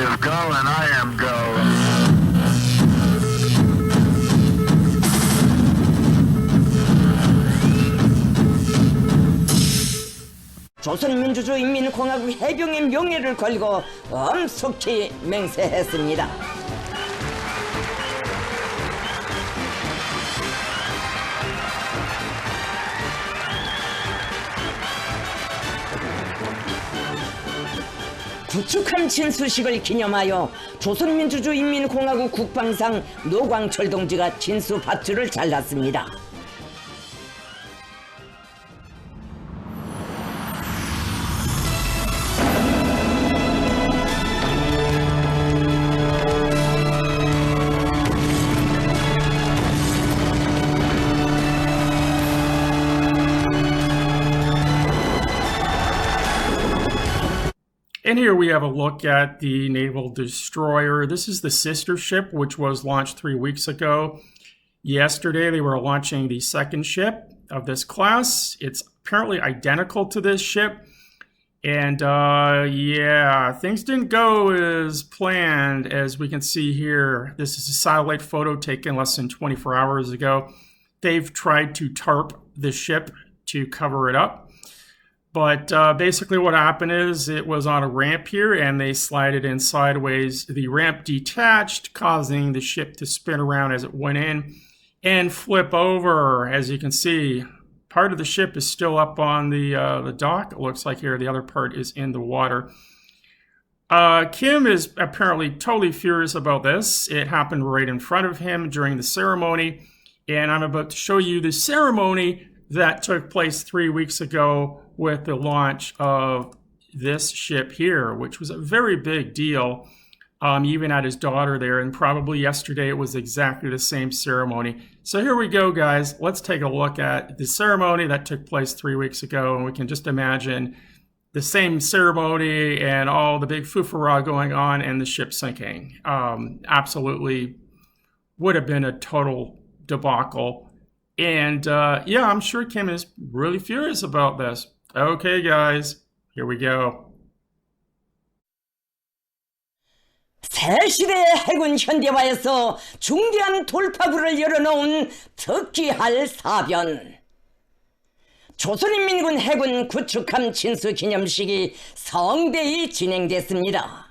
is go and I am go. 조선민주주의인민공화국 해병의 명예를 걸고 엄숙히 맹세했습니다. 구축함 진수식을 기념하여 조선민주주의인민공화국 국방상 노광철 동지가 진수 밧줄을 잘랐습니다. And here we have a look at the naval destroyer. This is the sister ship, which was launched 3 weeks ago. Yesterday, they were launching the second ship of this class. It's apparently identical to this ship. And yeah, things didn't go as planned, as we can see here. This is a satellite photo taken less than 24 hours ago. They've tried to tarp the ship to cover it up. But basically what happened is it was on a ramp here and they slid it in sideways. The ramp detached, causing the ship to spin around as it went in and flip over. As you can see, part of the ship is still up on the dock. It looks like here the other part is in the water. Kim is apparently totally furious about this. It happened right in front of him during the ceremony. And I'm about to show you the ceremony that took place 3 weeks ago with the launch of this ship here, which was a very big deal. Even had his daughter there, and probably yesterday it was exactly the same ceremony. So here we go, guys. Let's take a look at the ceremony that took place 3 weeks ago, and we can just imagine the same ceremony and all the big foofara going on and the ship sinking. Absolutely would have been a total debacle. And yeah, I'm sure Kim is really furious about this. Okay, guys, here we go. 새 시대의 해군 현대화에서 중대한 돌파구를 열어놓은 특기할 사변. 조선인민군 해군 구축함 진수 기념식이 성대히 진행됐습니다.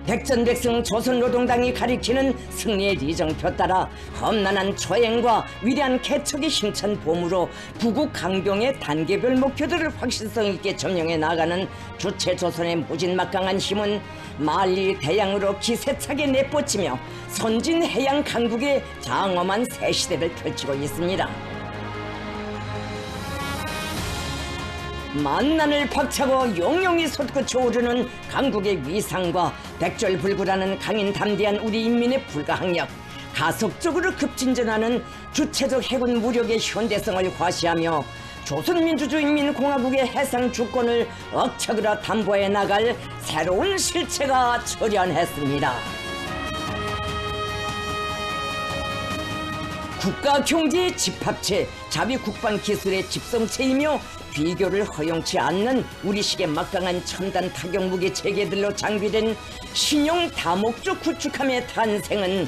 백전백승 조선노동당이 가리키는 승리의 리정표 따라 험난한 초행과 위대한 개척의 힘찬 봄으로 부국 강병의 단계별 목표들을 확실성 있게 점령해 나가는 주체 조선의 무진막강한 힘은 만리 대양으로 기세차게 내뻗치며 선진 해양 강국의 장엄한 새 시대를 펼치고 있습니다. 만난을 박차고 용용이 솟구쳐 오르는 강국의 위상과 백절불굴하는 강인 담대한 우리 인민의 불가항력, 가속적으로 급진전하는 주체적 해군 무력의 현대성을 과시하며 조선민주주의인민공화국의 해상 주권을 억척으로 담보해 나갈 새로운 실체가 출현했습니다. 국가경제의 집합체, 자비국방기술의 집성체이며 비교를 허용치 않는 우리식의 막강한 첨단 타격무기 체계들로 장비된 신형 다목적 구축함의 탄생은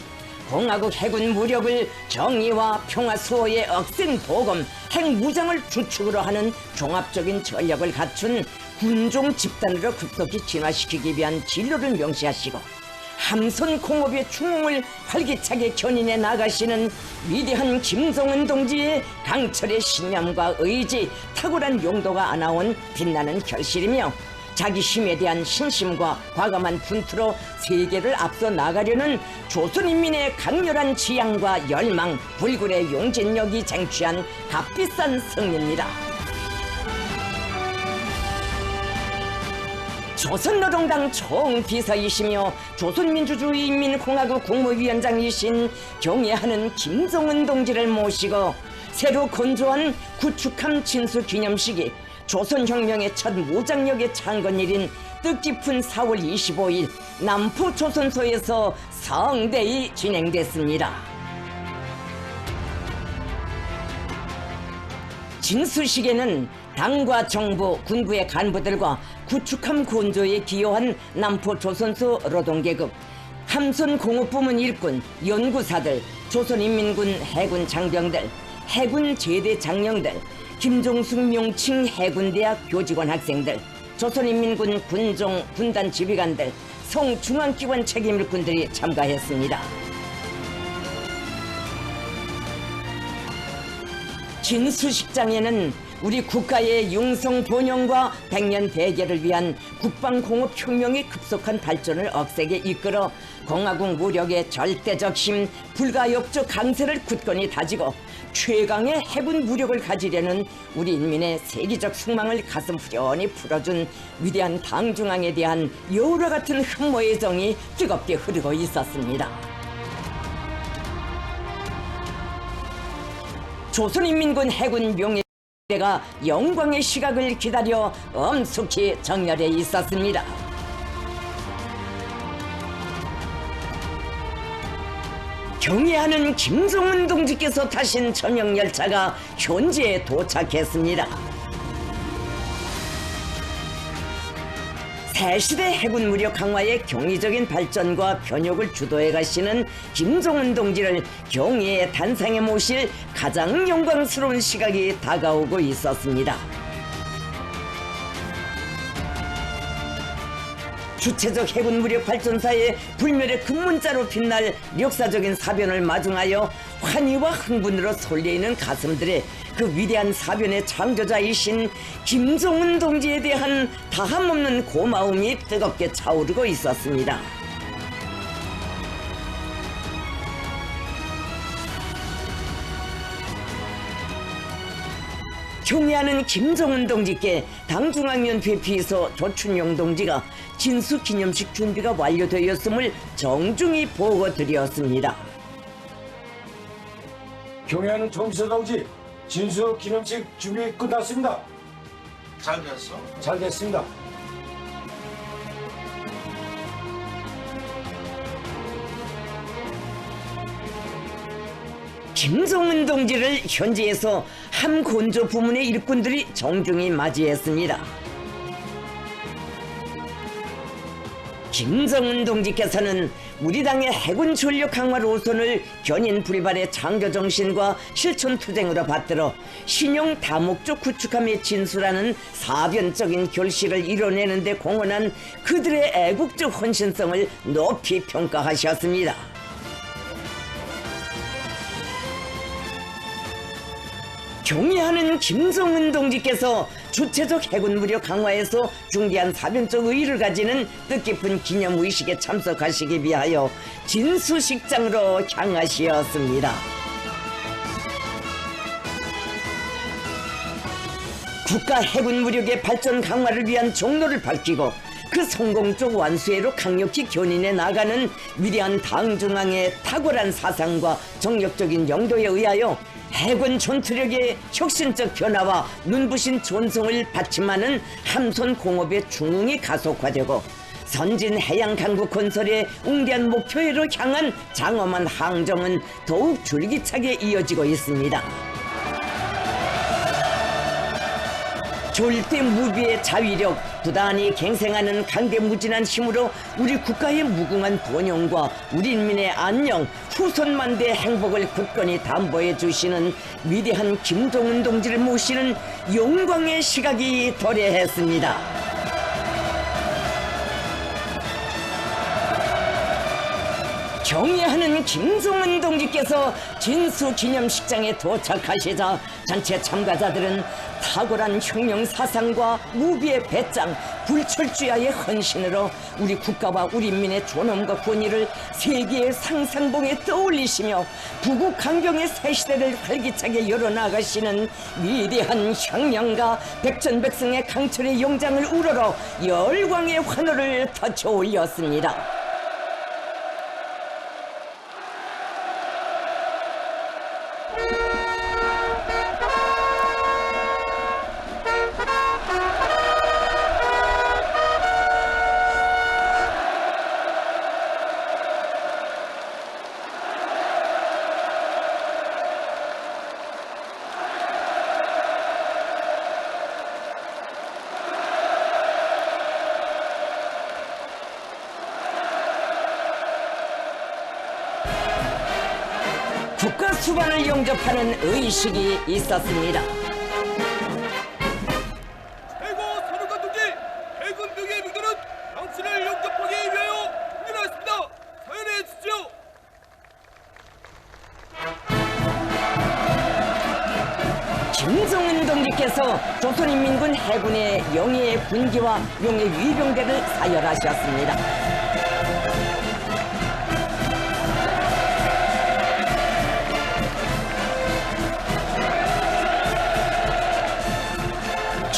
공화국 해군 무력을 정의와 평화 수호의 억센 보검, 핵무장을 주축으로 하는 종합적인 전력을 갖춘 군종 집단으로 급속히 진화시키기 위한 진로를 명시하시고 함선 공업의 충흥을 활기차게 견인해 나가시는 위대한 김정은 동지의 강철의 신념과 의지, 탁월한 용도가 안아온 빛나는 결실이며 자기 힘에 대한 신심과 과감한 분투로 세계를 앞서 나가려는 조선인민의 강렬한 지향과 열망, 불굴의 용진력이 쟁취한 값비싼 승리입니다. 조선노동당 총비서이시며 조선민주주의인민공화국 국무위원장이신 경애하는 김정은 동지를 모시고 새로 건조한 구축함 진수 기념식이 조선혁명의 첫 무장력의 창건일인 뜻깊은 4월 25일 남포조선소에서 성대히 진행됐습니다. 진수식에는 당과 정부, 군부의 간부들과 구축함 건조에 기여한 남포조선소 노동계급, 함선공업부문 일꾼, 연구사들, 조선인민군 해군 장병들, 해군 제대 장령들, 김종숙 명칭 해군대학 교직원 학생들, 조선인민군 군종 군단 지휘관들, 성중앙기관 책임일꾼들이 참가했습니다. 진수식장에는 우리 국가의 융성 번영과 백년 대계를 위한 국방공업혁명의 급속한 발전을 억세게 이끌어 공화국 무력의 절대적 힘, 불가역적 강세를 굳건히 다지고 최강의 해군 무력을 가지려는 우리 인민의 세계적 숙망을 가슴 후련히 풀어준 위대한 당중앙에 대한 여우와 같은 흠모의 정이 뜨겁게 흐르고 있었습니다. 조선인민군 해군 명예대가 영광의 시각을 기다려 엄숙히 정렬해 있었습니다. 경애하는 김정은 동지께서 타신 전용열차가 현지에 도착했습니다. 새시대 해군 무력 강화의 경이적인 발전과 변혁을 주도해 가시는 김정은 동지를 경의의 단상에 모실 가장 영광스러운 시각이 다가오고 있었습니다. 주체적 해군 무력 발전사의 불멸의 급문자로 빛날 역사적인 사변을 마중하여 환희와 흥분으로 설레이는 가슴들의 그 위대한 사변의 창조자이신 김정은 동지에 대한 다함없는 고마움이 뜨겁게 차오르고 있었습니다. 경애하는 김정은 동지께 당중앙위원회 비서 조춘용 동지가 진수 기념식 준비가 완료되었음을 정중히 보고드렸습니다. 경애하는 정비서 동지, 진수 기념식 준비 끝났습니다. 잘 됐어? 잘 됐습니다. 김정은 동지를 현지에서 함건조 부문의 일꾼들이 정중히 맞이했습니다. 김정은 동지께서는 우리 당의 해군 전력 강화 노선을 견인 불발의 창조 정신과 실천 투쟁으로 받들어 신형 다목적 구축함의 진수라는 사변적인 결실을 이뤄내는 데 공헌한 그들의 애국적 헌신성을 높이 평가하셨습니다. 경애하는 김정은 동지께서 주체적 해군 무력 강화에서 중대한 사변적 의의를 가지는 뜻깊은 기념의식에 참석하시기 위하여 진수식장으로 향하시었습니다. 국가 해군 무력의 발전 강화를 위한 종로를 밝히고 그 성공적 완수회로 강력히 견인해 나가는 위대한 당중앙의 탁월한 사상과 정력적인 용도에 의하여 해군 전투력의 혁신적 변화와 눈부신 전성을 받침하는 함선 공업의 중흥이 가속화되고 선진 해양 강국 건설의 웅대한 목표로 향한 장엄한 항정은 더욱 줄기차게 이어지고 있습니다. 절대 무비의 자위력, 부단히 갱생하는 강대무진한 힘으로 우리 국가의 무궁한 번영과 우리 인민의 안녕, 후손만대의 행복을 굳건히 담보해 주시는 위대한 김정은 동지를 모시는 영광의 시각이 도래했습니다. 경애하는 김정은 동지께서 진수 기념식장에 도착하시자 전체 참가자들은 탁월한 혁명 사상과 무비의 배짱, 불철주야의 헌신으로 우리 국가와 우리 인민의 존엄과 권위를 세계의 상상봉에 떠올리시며 부국 강경의 새 시대를 활기차게 열어나가시는 위대한 혁명가 백전백승의 강철의 영장을 우러러 열광의 환호를 터쳐 올렸습니다. 국가 수반을 영접하는 의식이 있었습니다. 최고 사령관 동지, 해군 병의 민들은 당신을 영접하기 위하여 일어났습니다. 사연해 주십시오. 김정은 동지께서 조선인민군 해군의 영예의 군기와 용의 위병대를 사열하셨습니다.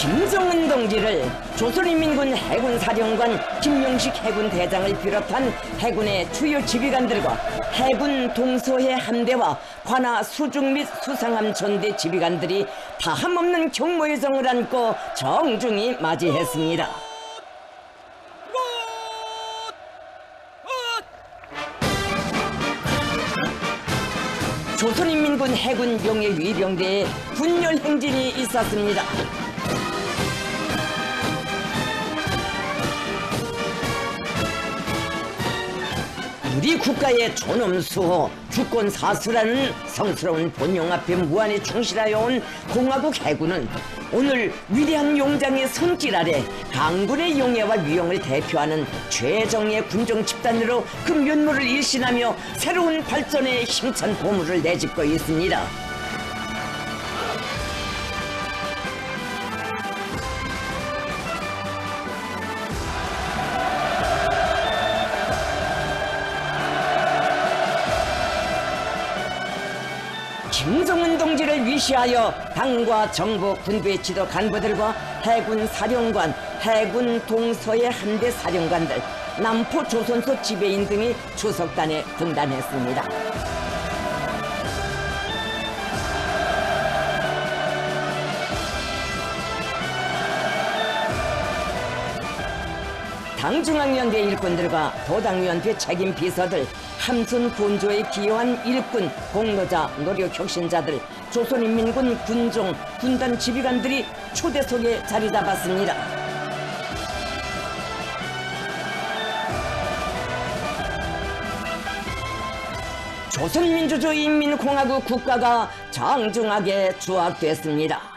김정은 동지를 조선인민군 해군사령관 김용식 해군대장을 비롯한 해군의 주요 지휘관들과 해군 동서해 함대와 관하 수중 및 수상함 전대 지휘관들이 다함없는 경모의 정을 안고 정중히 맞이했습니다. 조선인민군 해군 용의 위병대에 분열 행진이 있었습니다. 우리 국가의 존엄수호, 주권사수라는 성스러운 본용 앞에 무한히 충실하여 온 공화국 해군은 오늘 위대한 용장의 손길 아래 강군의 용예와 위용을 대표하는 최정예 군종 집단으로 그 면모를 일신하며 새로운 발전의 힘찬 보물을 내짓고 있습니다. 김정은 동지를 위시하여 당과 정부, 군부의 지도 간부들과 해군 사령관, 해군 동서의 함대 사령관들, 남포 조선소 지배인 등이 추석단에 등단했습니다. 당중앙위원회 일꾼들과 도당위원회 책임 비서들, 함선 본조에 기여한 일꾼, 공로자, 노력 혁신자들, 조선인민군 군종, 군단 지휘관들이 초대석에 자리 잡았습니다. 조선민주주의인민공화국 국가가 정중하게 수락됐습니다.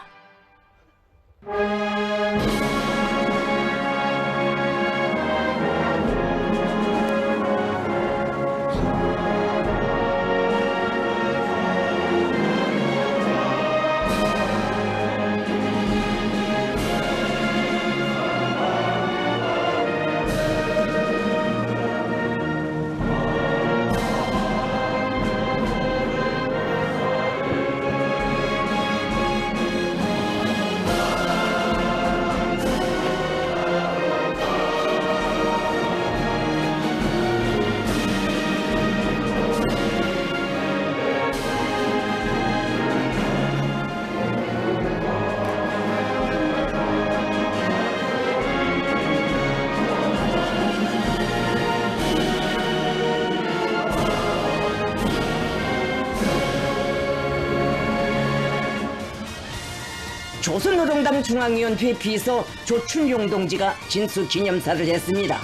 조선노동당 중앙위원회 비서 조춘용 동지가 진수기념사를 했습니다.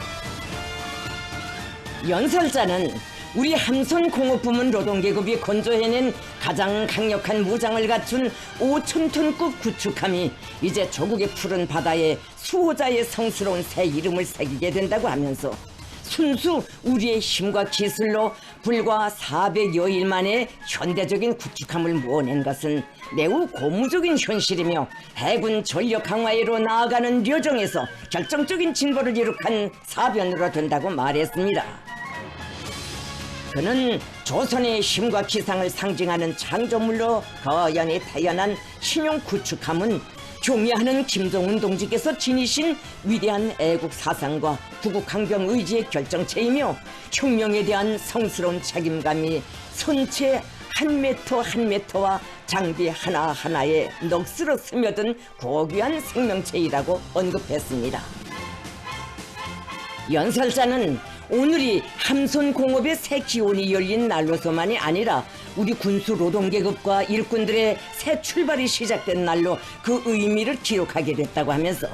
연설자는 우리 함선공업부문 노동계급이 건조해낸 가장 강력한 무장을 갖춘 5,000톤급 구축함이 이제 조국의 푸른 바다에 수호자의 성스러운 새 이름을 새기게 된다고 하면서 순수 우리의 힘과 기술로 불과 400여일 만에 현대적인 구축함을 모아낸 것은 매우 고무적인 현실이며 해군 전력 강화로 나아가는 여정에서 결정적인 진보를 이룩한 사변으로 된다고 말했습니다. 그는 조선의 힘과 기상을 상징하는 창조물로 거연히 태어난 신용 구축함은 경애하는 김정은 동지께서 지니신 위대한 애국 사상과 구국 강병 의지의 결정체이며 혁명에 대한 성스러운 책임감이 선체 한 미터 한 미터와 장비 하나하나에 넋으로 스며든 고귀한 생명체이라고 언급했습니다. 연설자는 오늘이 함선공업의 새 기원이 열린 날로서만이 아니라 우리 군수 노동계급과 일꾼들의 새 출발이 시작된 날로 그 의미를 기록하게 됐다고 하면서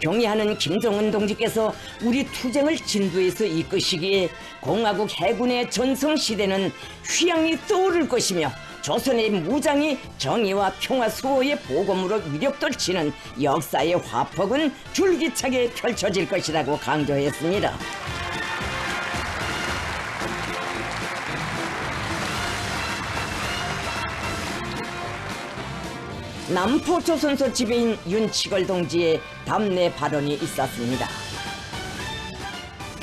경의하는 김정은 동지께서 우리 투쟁을 진도에서 이끄시기에 공화국 해군의 전성시대는 휘황이 떠오를 것이며 조선의 무장이 정의와 평화 수호의 보검으로 위력돌치는 역사의 화폭은 줄기차게 펼쳐질 것이라고 강조했습니다. 남포조선소 지배인 윤치걸 동지의 담내 발언이 있었습니다.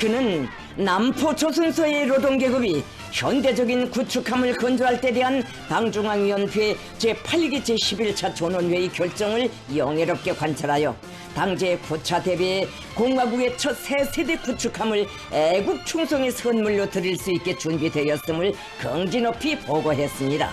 그는 남포조선소의 노동계급이 현대적인 구축함을 건조할 때 대한 당중앙위원회 제8기 제11차 전원회의 결정을 영예롭게 관찰하여 당제 9차 대회에 공화국의 첫 새 세대 구축함을 애국 충성의 선물로 드릴 수 있게 준비되었음을 긍지 높이 보고했습니다.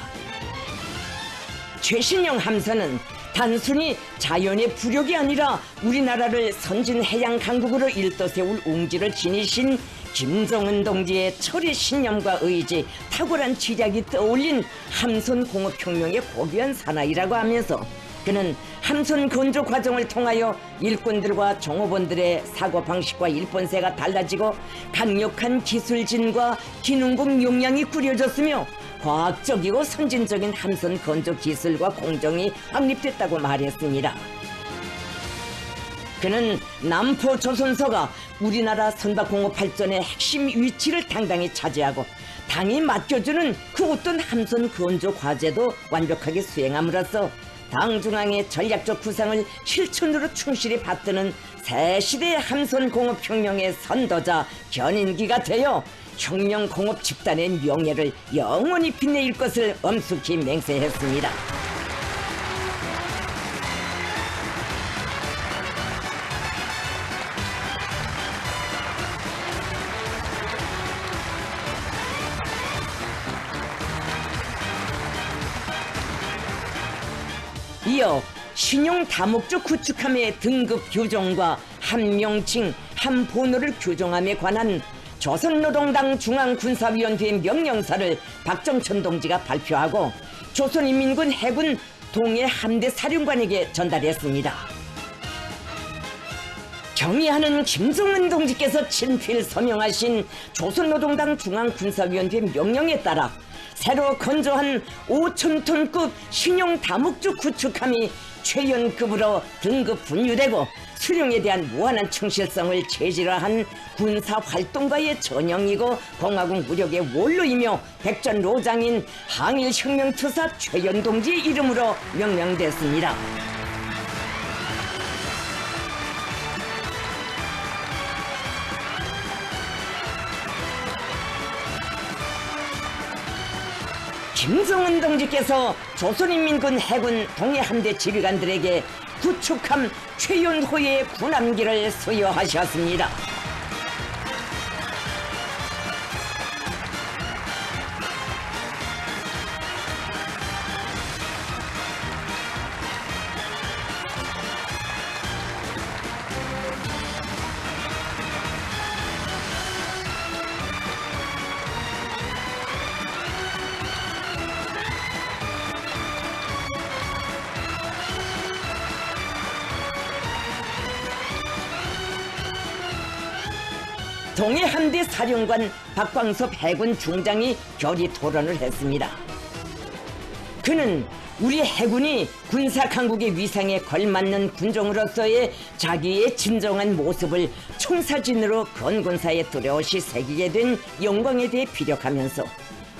최신형 함선은 단순히 자연의 부력이 아니라 우리나라를 선진 해양 강국으로 일떠세울 웅지를 지니신 김정은 동지의 철의 신념과 의지, 탁월한 지략이 떠올린 함선 공업혁명의 고귀한 사나이라고 하면서 그는 함선 건조 과정을 통하여 일꾼들과 종업원들의 사고방식과 일본세가 달라지고 강력한 기술진과 기능공 역량이 꾸려졌으며 과학적이고 선진적인 함선 건조 기술과 공정이 확립됐다고 말했습니다. 그는 남포조선소가 우리나라 선박공업 발전의 핵심 위치를 당당히 차지하고 당이 맡겨주는 그 어떤 함선 건조 과제도 완벽하게 수행함으로써 당중앙의 전략적 구상을 실천으로 충실히 받드는 새 시대의 함선 공업 혁명의 선도자 견인기가 되어 혁명 공업 집단의 명예를 영원히 빛내일 것을 엄숙히 맹세했습니다. 이어 신용 다목적 구축함의 등급 규정과 함명칭, 함번호를 규정함에 관한 조선노동당 중앙군사위원회 명령사를 박정천 동지가 발표하고 조선인민군 해군 동해 함대 사령관에게 전달했습니다. 경의하는 김정은 동지께서 친필 서명하신 조선노동당 중앙군사위원회 명령에 따라 새로 건조한 5,000톤급 신용 다목적 구축함이 최연급으로 등급 분류되고 수령에 대한 무한한 충실성을 체질화한 군사활동가의 전형이고 공화국 무력의 원로이며 백전로장인 항일혁명투사 최연동지의 이름으로 명명됐습니다. 김정은 동지께서 조선인민군 해군 동해함대 지휘관들에게 구축함 최연호의 군함기를 수여하셨습니다. 동해함대 사령관 박광섭 해군 중장이 결의 토론을 했습니다. 그는 우리 해군이 군사 강국의 위상에 걸맞는 군종으로서의 자기의 진정한 모습을 총사진으로 건군사에 뚜렷이 새기게 된 영광에 대해 피력하면서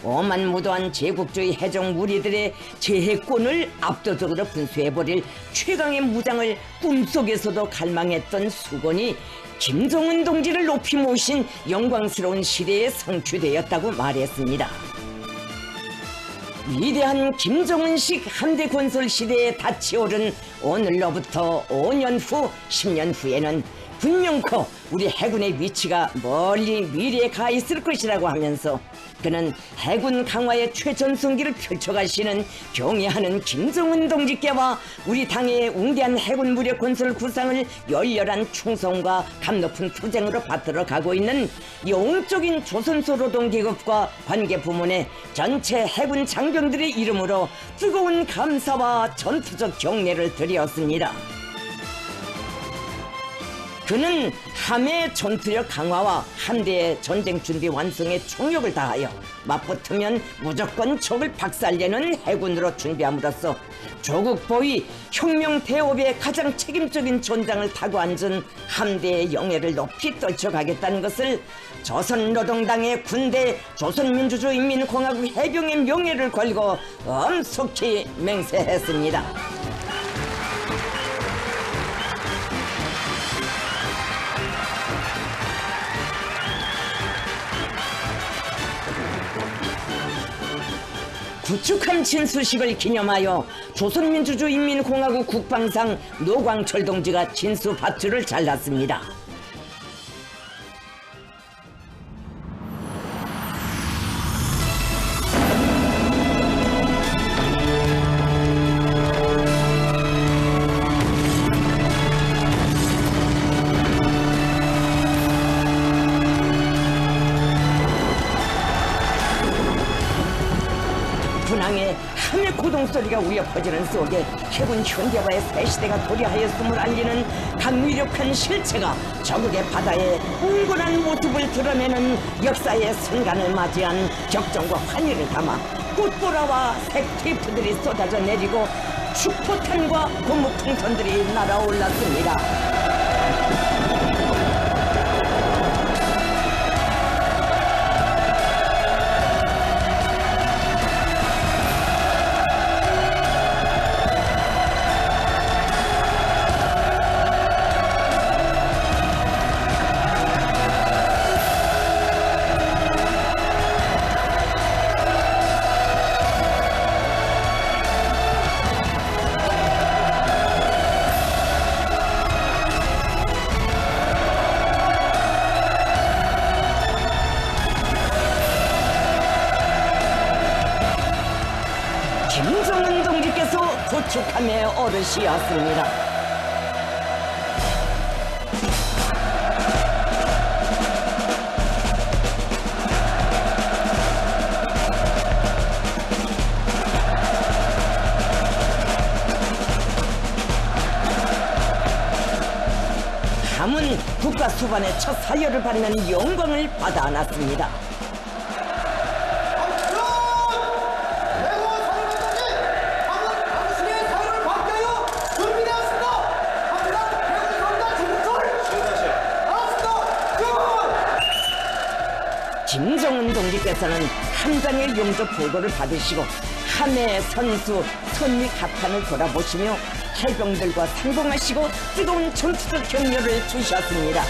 오만무도한 제국주의 해적 무리들의 제해권을 압도적으로 분수해버릴 최강의 무장을 꿈속에서도 갈망했던 수건이 김정은 동지를 높이 모신 영광스러운 시대에 성취되었다고 말했습니다. 위대한 김정은식 함대 건설 시대에 닫히오른 오늘로부터 5년 후, 10년 후에는 분명코 우리 해군의 위치가 멀리 미래에 가 있을 것이라고 하면서 그는 해군 강화의 최전성기를 펼쳐가시는 경의하는 김정은 동지께와 우리 당의 웅대한 해군 무력 건설 구상을 열렬한 충성과 감높은 투쟁으로 받들어 가고 있는 영적인 조선소 노동계급과 관계부문의 전체 해군 장병들의 이름으로 뜨거운 감사와 전투적 경례를 드렸습니다. 그는 함의 전투력 강화와 함대의 전쟁 준비 완성에 총력을 다하여 맞붙으면 무조건 적을 박살내는 해군으로 준비함으로써 조국 보위 혁명 대업의 가장 책임적인 전장을 타고 앉은 함대의 영예를 높이 떨쳐가겠다는 것을 조선노동당의 군대 조선민주주의인민공화국 해병의 명예를 걸고 엄숙히 맹세했습니다. 구축함 진수식을 기념하여 조선민주주의인민공화국 국방상 노광철 동지가 진수 밧줄을 잘랐습니다. 분항에 함의 고동소리가 울려 퍼지는 속에 해군 현대화의 새시대가 도래하였음을 알리는 강위력한 실체가 저국의 바다에 웅골한 모습을 드러내는 역사의 순간을 맞이한 격정과 환희를 담아 꽃보라와 색 테이프들이 쏟아져 내리고 축포탄과 고무풍선들이 날아올랐습니다. 김정은 동지께서 구축함의 어르시였습니다. 함은 국가 수반의 첫 사열을 받는 영광을 받아 안았습니다. 김정은 동지께서는 함장의 용접 보고를 받으시고 함의 선수 선미 갑판을 돌아보시며 해병들과 상봉하시고 뜨거운 전투적 격려를 주셨습니다.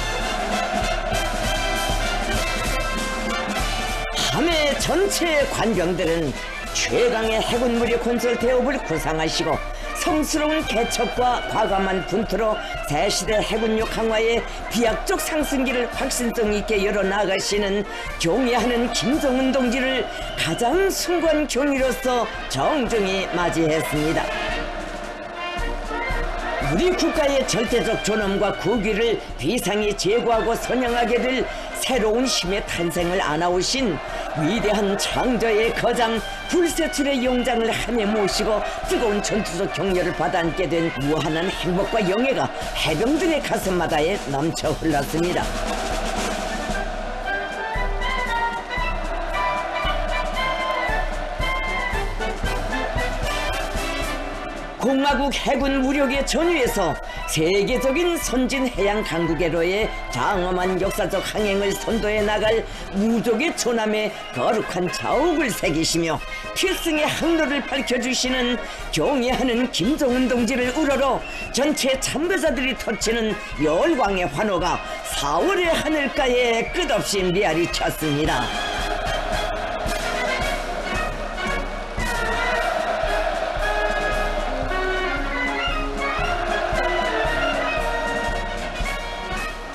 함의 전체 관병들은 최강의 해군 무력 건설 대업을 구상하시고 성스러운 개척과 과감한 분투로 새시대 해군력 강화의 비약적 상승기를 확신성 있게 열어나가시는 경애하는 김정은 동지를 가장 숭고한 경위로서 정중히 맞이했습니다. 우리 국가의 절대적 존엄과 국위를 비상히 제고하고 선양하게 될 새로운 힘의 탄생을 안아오신 위대한 창조의 거장 불세출의 용장을 함에 모시고 뜨거운 전투적 격려를 받아안게 된 무한한 행복과 영예가 해병들의 가슴마다에 넘쳐 흘렀습니다. 공화국 해군 무력의 전위에서 세계적인 선진 해양 강국에로의 장엄한 역사적 항행을 선도해 나갈 무족의 조남에 거룩한 자욱을 새기시며 필승의 항로를 밝혀주시는 경애하는 김정은 동지를 우러러 전체 참가자들이 터치는 열광의 환호가 4월의 하늘가에 끝없이 메아리 쳤습니다.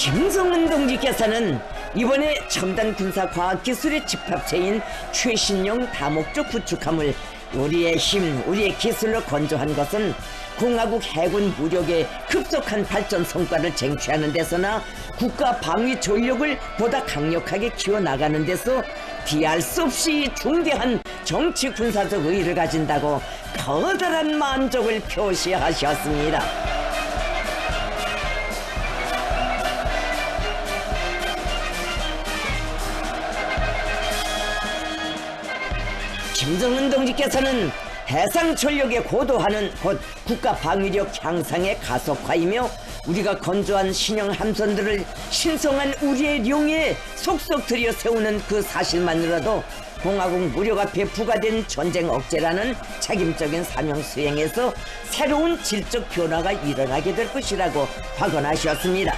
김정은 동지께서는 이번에 첨단 군사 과학 기술의 집합체인 최신형 다목적 구축함을 우리의 힘, 우리의 기술로 건조한 것은 공화국 해군 무력의 급속한 발전 성과를 쟁취하는 데서나 국가 방위 전력을 보다 강력하게 키워나가는 데서 비할 수 없이 중대한 정치 군사적 의의를 가진다고 커다란 만족을 표시하셨습니다. 김정은 동지께서는 해상 전력에 고도하는 곧 국가 방위력 향상의 가속화이며 우리가 건조한 신형 함선들을 신성한 우리의 령에 속속 들여 세우는 그 사실만으로도 공화국 무력 앞에 부과된 전쟁 억제라는 책임적인 사명 수행에서 새로운 질적 변화가 일어나게 될 것이라고 확언하셨습니다.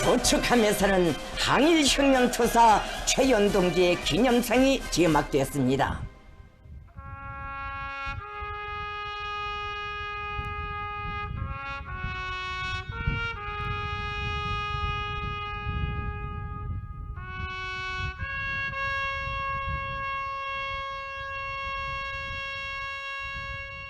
도축함에서는 항일혁명투사 최연동지의 기념상이 제막됐습니다.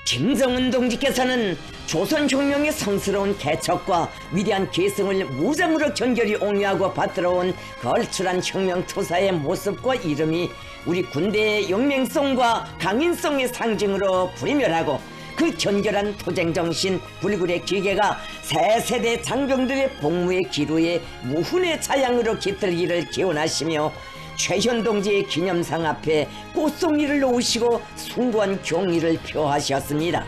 김정은 동지께서는 조선혁명의 성스러운 개척과 위대한 계승을 무장으로 견결히 옹유하고 받들어온 걸출한 혁명투사의 모습과 이름이 우리 군대의 용맹성과 강인성의 상징으로 불멸하고 그 견결한 투쟁정신, 불굴의 기계가 새 세대 장병들의 복무의 기로에 무훈의 자양으로 깃들기를 기원하시며 최현 동지의 기념상 앞에 꽃송이를 놓으시고 숭고한 경의를 표하셨습니다.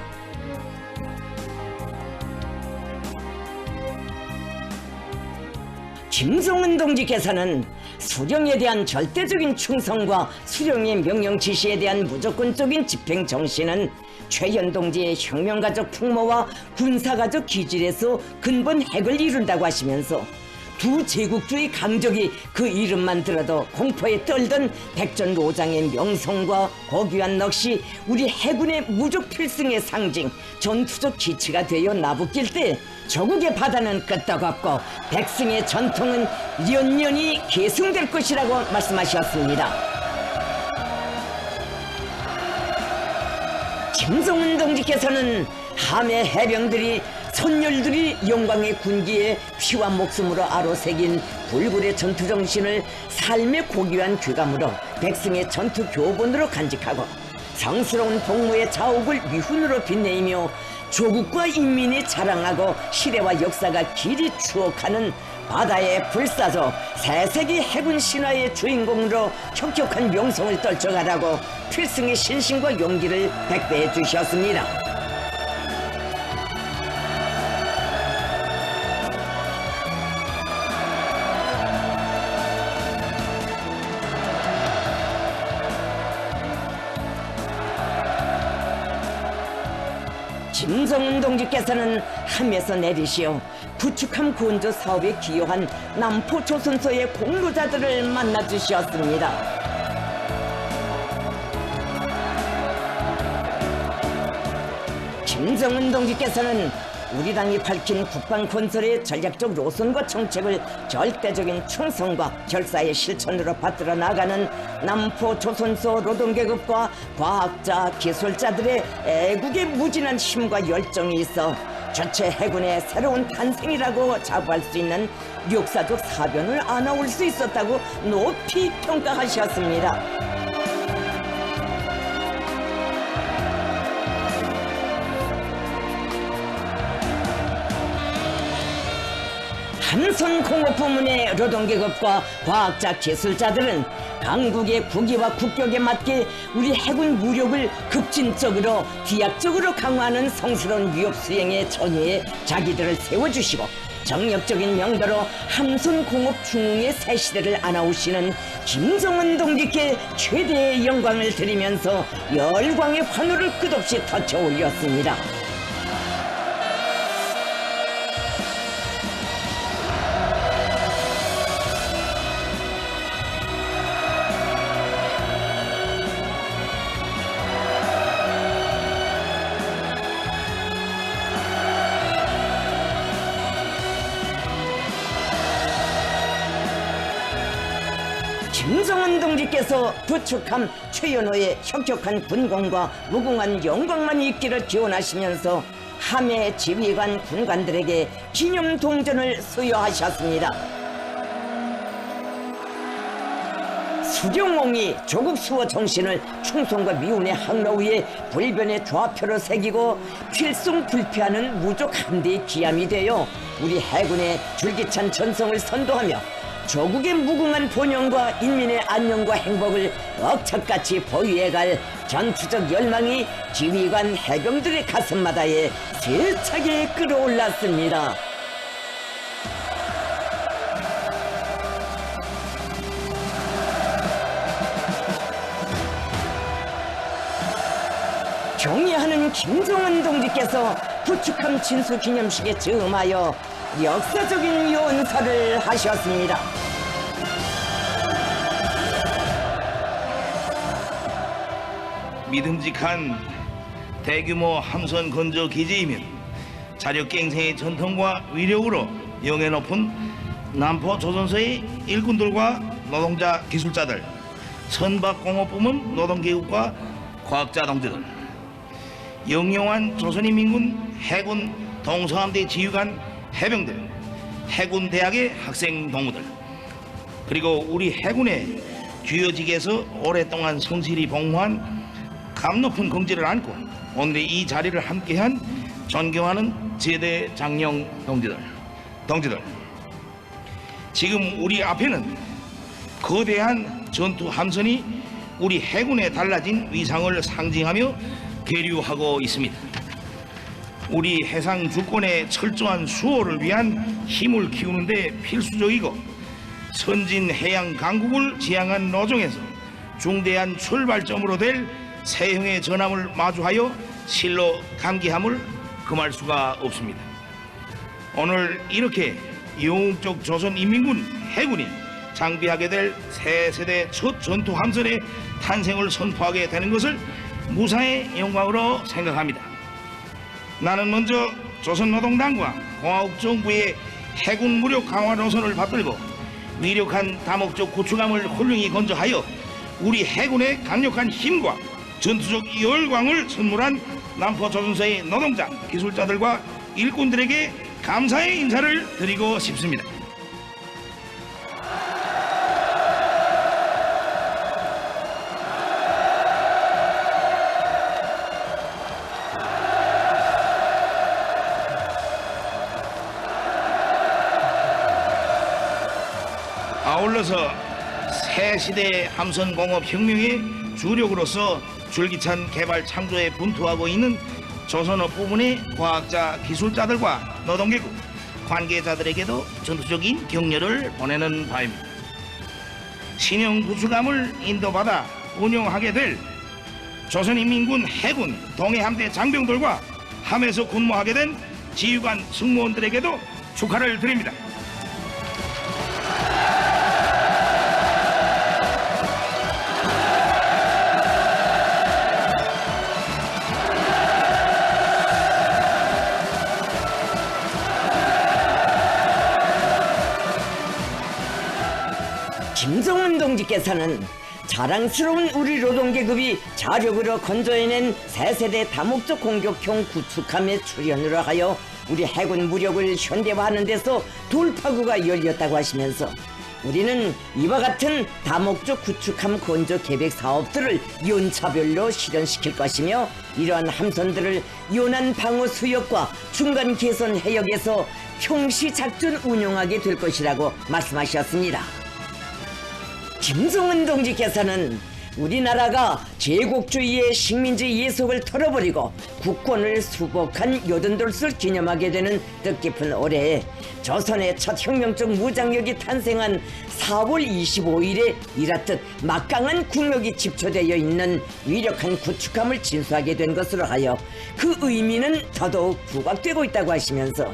김정은 동지께서는 수령에 대한 절대적인 충성과 수령의 명령 지시에 대한 무조건적인 집행 정신은 최현 동지의 혁명가적 풍모와 군사가적 기질에서 근본 핵을 이룬다고 하시면서 두 제국주의 강적이 그 이름만 들어도 공포에 떨던 백전로장의 명성과 고귀한 넋이 우리 해군의 무적 필승의 상징, 전투적 기치가 되어 나부낄 때 조국의 바다는 끄떡없고 백승의 전통은 연연히 계승될 것이라고 말씀하셨습니다. 김정은 동지께서는 함의 해병들이 선열들이 영광의 군기에 피와 목숨으로 아로새긴 불굴의 전투정신을 삶의 고귀한 귀감으로 백성의 전투 교본으로 간직하고 성스러운 복무의 자옥을 미훈으로 빛내이며 조국과 인민이 자랑하고 시대와 역사가 길이 추억하는 바다의 불사조 새세기 해군 신화의 주인공으로 혁혁한 명성을 떨쳐가라고 필승의 신심과 용기를 백배해 주셨습니다. 김정은 동지께서는 함에서 내리시어 구축함 건조 사업에 기여한 남포조선소의 공로자들을 만나주셨습니다. 김정은 동지께서는 우리 당이 밝힌 국방 건설의 전략적 노선과 정책을 절대적인 충성과 결사의 실천으로 받들어 나가는 남포조선소 노동계급과 과학자, 기술자들의 애국의 무진한 힘과 열정이 있어 전체 해군의 새로운 탄생이라고 자부할 수 있는 역사적 사변을 안아올 수 있었다고 높이 평가하셨습니다. 함선공업 부문의 노동계급과 과학자, 기술자들은 강국의 국위와 국격에 맞게 우리 해군 무력을 급진적으로 비약적으로 강화하는 성스러운 위협 수행의 전위에 자기들을 세워주시고 정력적인 명도로 함선공업 중흥의 새 시대를 안아오시는 김정은 동지께 최대의 영광을 드리면서 열광의 환호를 끝없이 터쳐 올렸습니다. 김정은 동지께서 부축함 최연호의 혁혁한 군공과 무궁한 영광만 있기를 기원하시면서 함의 지휘관 군관들에게 기념 동전을 수여하셨습니다. 수령옹이 조국 수호 정신을 충성과 미운의 항로 위에 불변의 좌표로 새기고 필승불패하는 무적 함대의 기함이 되어 우리 해군의 줄기찬 전성을 선도하며 조국의 무궁한 번영과 인민의 안녕과 행복을 억척같이 보유해갈 전투적 열망이 지휘관 해병들의 가슴마다에 세차게 끌어올랐습니다. 경의하는 김정은 동지께서 구축함 진수 기념식에 즈음하여 역사적인 연설을 하셨습니다. 믿음직한 대규모 함선 건조 기지이면 자력갱생의 전통과 위력으로 영예 높은 남포 조선소의 일꾼들과 노동자 기술자들, 선박공업부문 노동계급과 과학자 동지들, 영영한 조선인민군 해군 동서함대 지휘관 해병들, 해군대학의 학생 동무들, 그리고 우리 해군의 주요직에서 오랫동안 성실히 복무한 감높은 긍지를 안고 오늘의 이 자리를 함께한 존경하는 제대 장령 동지들, 지금 우리 앞에는 거대한 전투 함선이 우리 해군의 달라진 위상을 상징하며 계류하고 있습니다. 우리 해상 주권의 철저한 수호를 위한 힘을 키우는 데 필수적이고 선진 해양 강국을 지향한 노정에서 중대한 출발점으로 될 세형의 전함을 마주하여 실로 감기함을 금할 수가 없습니다. 오늘 이렇게 영웅적 조선인민군 해군이 장비하게 될 새 세대 첫 전투 함선의 탄생을 선포하게 되는 것을 무사의 영광으로 생각합니다. 나는 먼저 조선노동당과 공화국정부의 해군 무력 강화 노선을 받들고 위력한 다목적 구축함을 훌륭히 건조하여 우리 해군의 강력한 힘과 전투적 열광을 선물한 남포 조선소의 노동자, 기술자들과 일꾼들에게 감사의 인사를 드리고 싶습니다. 아울러서 새 시대 함선공업 혁명의 주력으로서 줄기찬 개발 창조에 분투하고 있는 조선업 부문의 과학자, 기술자들과 노동계급, 관계자들에게도 전투적인 격려를 보내는 바입니다. 신형 구축함을 인도받아 운용하게 될 조선인민군 해군 동해함대 장병들과 함에서 근무하게 된 지휘관 승무원들에게도 축하를 드립니다. 김정은 동지께서는 자랑스러운 우리 노동계급이 자력으로 건조해낸 새세대 다목적 공격형 구축함의 출현으로 하여 우리 해군 무력을 현대화하는 데서 돌파구가 열렸다고 하시면서 우리는 이와 같은 다목적 구축함 건조 계획 사업들을 연차별로 실현시킬 것이며 이러한 함선들을 연안 방어 수역과 중간 개선 해역에서 평시 작전 운용하게 될 것이라고 말씀하셨습니다. 김정은 동지께서는 우리나라가 제국주의의 식민지 예속을 털어버리고 국권을 수복한 여든돌을 기념하게 되는 뜻깊은 올해에 조선의 첫 혁명적 무장력이 탄생한 4월 25일에 이렇듯 막강한 국력이 집초되어 있는 위력한 구축함을 진수하게 된 것으로 하여 그 의미는 더더욱 부각되고 있다고 하시면서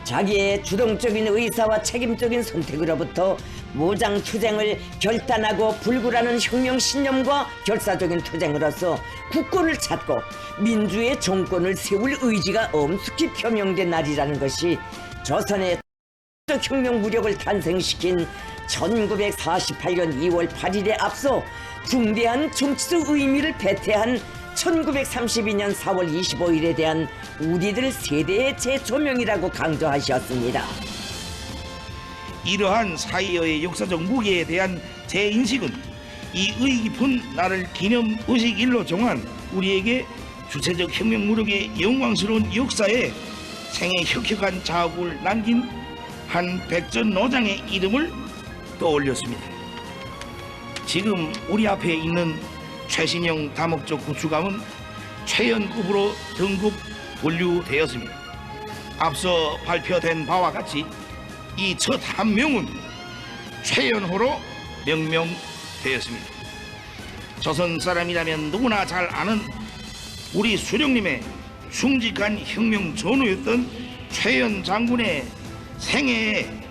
자기의 주동적인 의사와 책임적인 선택으로부터 무장투쟁을 결단하고 불굴하는 혁명 신념과 결사적인 투쟁으로서 국권을 찾고 민주의 정권을 세울 의지가 엄숙히 표명된 날이라는 것이 조선의 혁명 무력을 탄생시킨 1948년 2월 8일에 앞서 중대한 정치적 의미를 배태한 1932년 4월 25일에 대한 우리들 세대의 재조명이라고 강조하셨습니다. 이러한 사이어의 역사적 무게에 대한 재인식은 이 의의 깊은 날을 기념 의식일로 정한 우리에게 주체적 혁명 무력의 영광스러운 역사에 생애 혁혁한 자업을 남긴 한 백전 노장의 이름을 떠올렸습니다. 지금 우리 앞에 있는 최신형 다목적 구축함은 최연급으로 등급 분류되었습니다. 앞서 발표된 바와 같이 이 첫 함명은 최연호로 명명되었습니다. 조선 사람이라면 누구나 잘 아는 우리 수령님의 충직한 혁명 전우였던 최연 장군의 생애에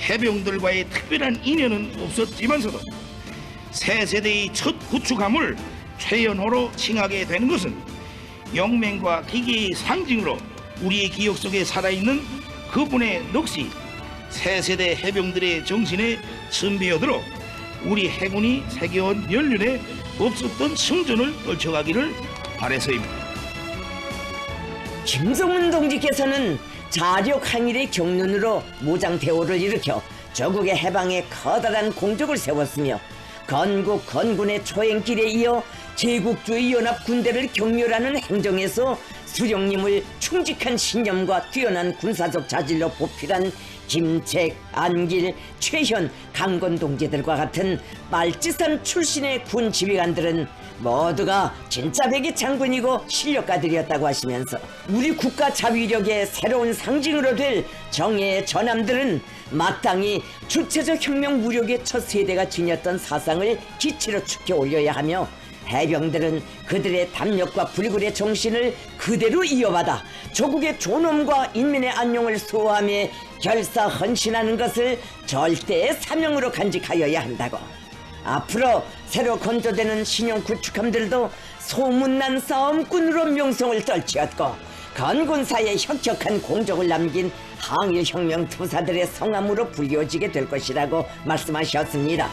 해병들과의 특별한 인연은 없었지만서도 새 세대의 첫 구축함을 최연호로 칭하게 되는 것은 영맹과 기계의 상징으로 우리의 기억 속에 살아있는 그분의 넋이 새 세대 해병들의 정신에 선배어들어 우리 해군이 세계원 연륜에 없었던 승전을 떨쳐가기를 바라서입니다. 김정은 동지께서는 자력 항일의 경륜으로 무장대오를 일으켜 조국의 해방에 커다란 공적을 세웠으며 건국 건군의 초행길에 이어 제국주의 연합 군대를 격렬하는 행정에서 수령님을 충직한 신념과 뛰어난 군사적 자질로 보필한 김책, 안길, 최현, 강건 동지들과 같은 말지산 출신의 군 지휘관들은 모두가 진짜 백의 장군이고 실력가들이었다고 하시면서 우리 국가 자위력의 새로운 상징으로 될 정예의 전함들은 마땅히 주체적 혁명 무력의 첫 세대가 지녔던 사상을 기치로 축혀 올려야 하며 해병들은 그들의 담력과 불굴의 정신을 그대로 이어받아 조국의 존엄과 인민의 안녕을 수호하며 결사 헌신하는 것을 절대의 사명으로 간직하여야 한다고. 앞으로 새로 건조되는 신형 구축함들도 소문난 싸움꾼으로 명성을 떨치었고 건군사에 혁혁한 공적을 남긴 항일혁명 투사들의 성함으로 불리워지게 될 것이라고 말씀하셨습니다.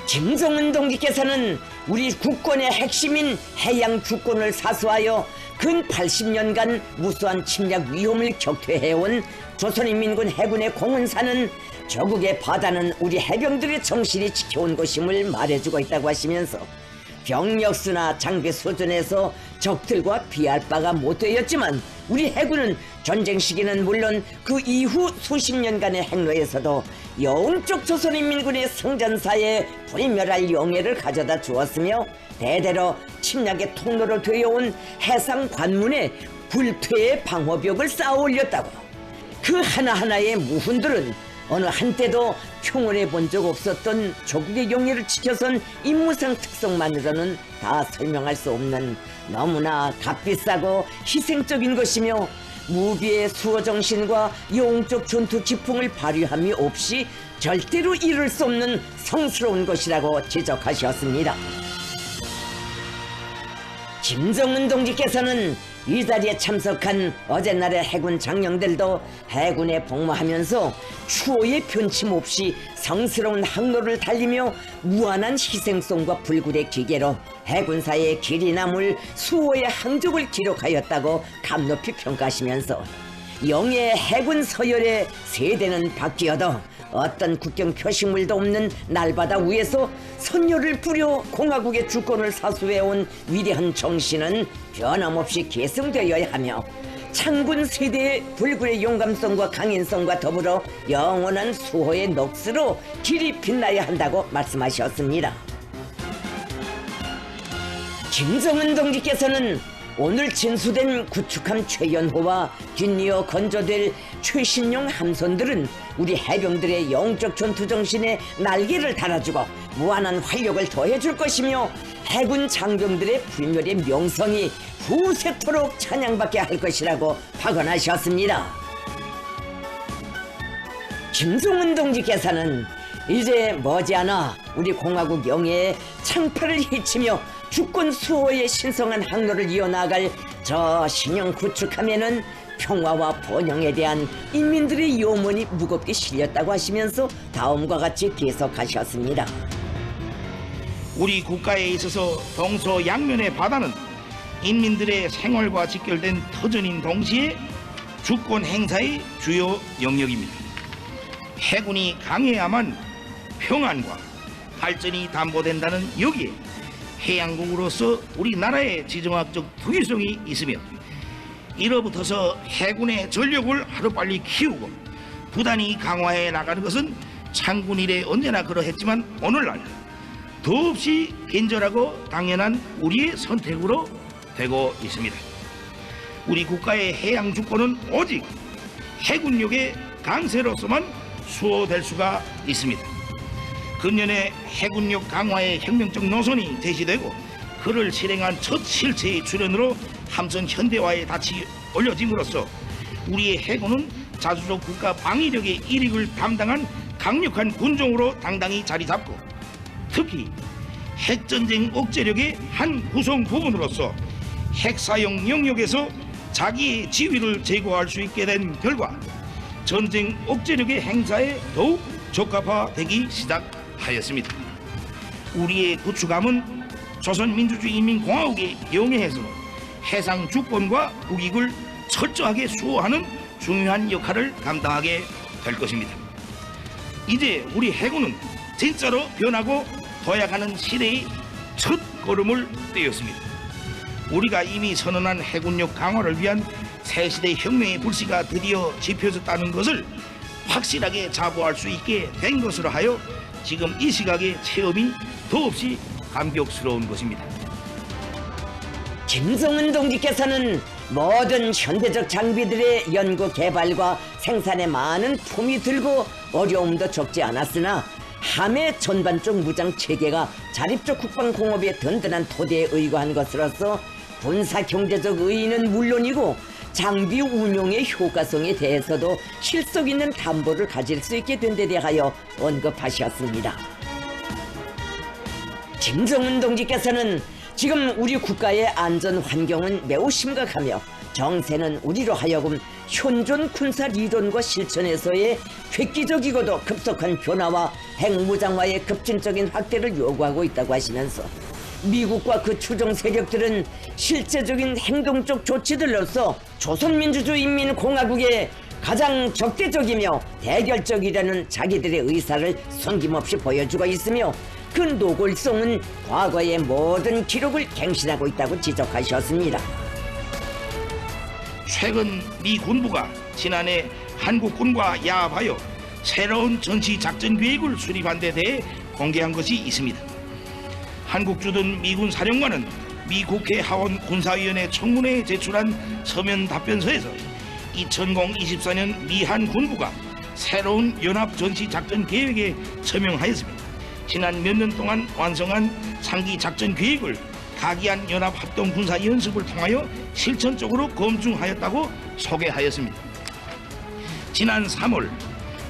김정은 동지께서는 우리 국권의 핵심인 해양 주권을 사수하여 근 80년간 무수한 침략 위험을 격퇴해온 조선인민군 해군의 공헌사는 조국의 바다는 우리 해병들의 정신이 지켜온 것임을 말해주고 있다고 하시면서 병력수나 장비 수준에서 적들과 비할 바가 못 되었지만 우리 해군은 전쟁 시기는 물론 그 이후 수십 년간의 행로에서도 영적 조선인민군의 성전사에 불멸할 영예를 가져다 주었으며 대대로 침략의 통로로 되어온 해상 관문에 불퇴의 방어벽을 쌓아 올렸다고. 그 하나하나의 무훈들은 어느 한때도 평온해 본 적 없었던 조국의 영예를 지켜선 임무상 특성만으로는 다 설명할 수 없는 너무나 값비싸고 희생적인 것이며 무비의 수호정신과 영웅적 전투 기풍을 발휘함이 없이 절대로 이룰 수 없는 성스러운 것이라고 지적하셨습니다. 김정은 동지께서는 이 자리에 참석한 어제날의 해군 장령들도 해군에 복무하면서 추호의 변침없이 성스러운 항로를 달리며 무한한 희생성과 불굴의 기계로 해군사의 길이 남을 수호의 항적을 기록하였다고 감높이 평가하시면서 영예 해군 서열의 세대는 바뀌어도 어떤 국경 표시물도 없는 날바다 위에서 선열을 뿌려 공화국의 주권을 사수해온 위대한 정신은 변함없이 계승되어야 하며 창군 세대의 불굴의 용감성과 강인성과 더불어 영원한 수호의 넋으로 길이 빛나야 한다고 말씀하셨습니다. 김정은 동지께서는 오늘 진수된 구축함 최연호와 뒷이어 건조될 최신형 함선들은 우리 해병들의 영적 전투 정신에 날개를 달아주고 무한한 활력을 더해줄 것이며 해군 장병들의 불멸의 명성이 후세토록 찬양받게 할 것이라고 박언하셨습니다. 김정은 동지께서는 이제 머지않아 우리 공화국 영예의 창파를 헤치며 주권 수호의 신성한 항로를 이어나갈 저 신형 구축함에는 평화와 번영에 대한 인민들의 염원이 무겁게 실렸다고 하시면서 다음과 같이 계속하셨습니다. 우리 국가에 있어서 동서양면의 바다는 인민들의 생활과 직결된 터전인 동시에 주권 행사의 주요 영역입니다. 해군이 강해야만 평안과 발전이 담보된다는 여기에 해양국으로서 우리나라의 지정학적 특유성이 있으며 이로부터서 해군의 전력을 하루빨리 키우고 부단히 강화해 나가는 것은 창군 이래 언제나 그러했지만 오늘날 더없이 간절하고 당연한 우리의 선택으로 되고 있습니다. 우리 국가의 해양 주권은 오직 해군력의 강세로서만 수호될 수가 있습니다. 금년에 해군력 강화의 혁명적 노선이 제시되고 그를 실행한 첫 실체의 출현으로 함선 현대화에 닻이 올려짐으로써 우리의 해군은 자주적 국가 방위력의 일익을 담당한 강력한 군종으로 당당히 자리 잡고 특히 핵전쟁 억제력의 한 구성 부분으로서 핵사용 영역에서 자기의 지위를 제고할 수 있게 된 결과 전쟁 억제력의 행사에 더욱 적합화되기 시작하였습니다. 우리의 구축함은 조선민주주의인민공화국의 영해에서 해상 주권과 국익을 철저하게 수호하는 중요한 역할을 감당하게 될 것입니다. 이제 우리 해군은 진짜로 변하고 도약하는 시대의 첫 걸음을 떼었습니다. 우리가 이미 선언한 해군력 강화를 위한 새시대 혁명의 불씨가 드디어 지펴졌다는 것을 확실하게 자부할 수 있게 된 것으로 하여 지금 이 시각의 체험이 더없이 감격스러운 것입니다. 김성은 동지께서는 모든 현대적 장비들의 연구 개발과 생산에 많은 품이 들고 어려움도 적지 않았으나 함의 전반적 무장 체계가 자립적 국방공업의 든든한 토대에 의거한 것으로서 군사 경제적 의의는 물론이고 장비 운용의 효과성에 대해서도 실속 있는 담보를 가질 수 있게 된 데 대하여 언급하셨습니다. 김정은 동지께서는 지금 우리 국가의 안전 환경은 매우 심각하며 정세는 우리로 하여금 현존 군사理論과 실천에서의 획기적이고도 급속한 변화와 핵무장화의 급진적인 확대를 요구하고 있다고 하시면서 미국과 그 추종 세력들은 실제적인 행동적 조치들로서 조선민주주의인민공화국의 가장 적대적이며 대결적이라는 자기들의 의사를 숨김없이 보여주고 있으며 그 노골성은 과거의 모든 기록을 갱신하고 있다고 지적하셨습니다. 최근 미 군부가 지난해 한국군과 야합하여 새로운 전시작전 계획을 수립한 데 대해 공개한 것이 있습니다. 한국 주둔 미군 사령관은 미 국회 하원 군사위원회 청문회에 제출한 서면 답변서에서 2024년 미한 군부가 새로운 연합 전시작전 계획에 서명하였습니다. 지난 몇 년 동안 완성한 상기 작전 계획을 가기한 연합 합동 군사 연습을 통하여 실천적으로 검증하였다고 소개하였습니다. 지난 3월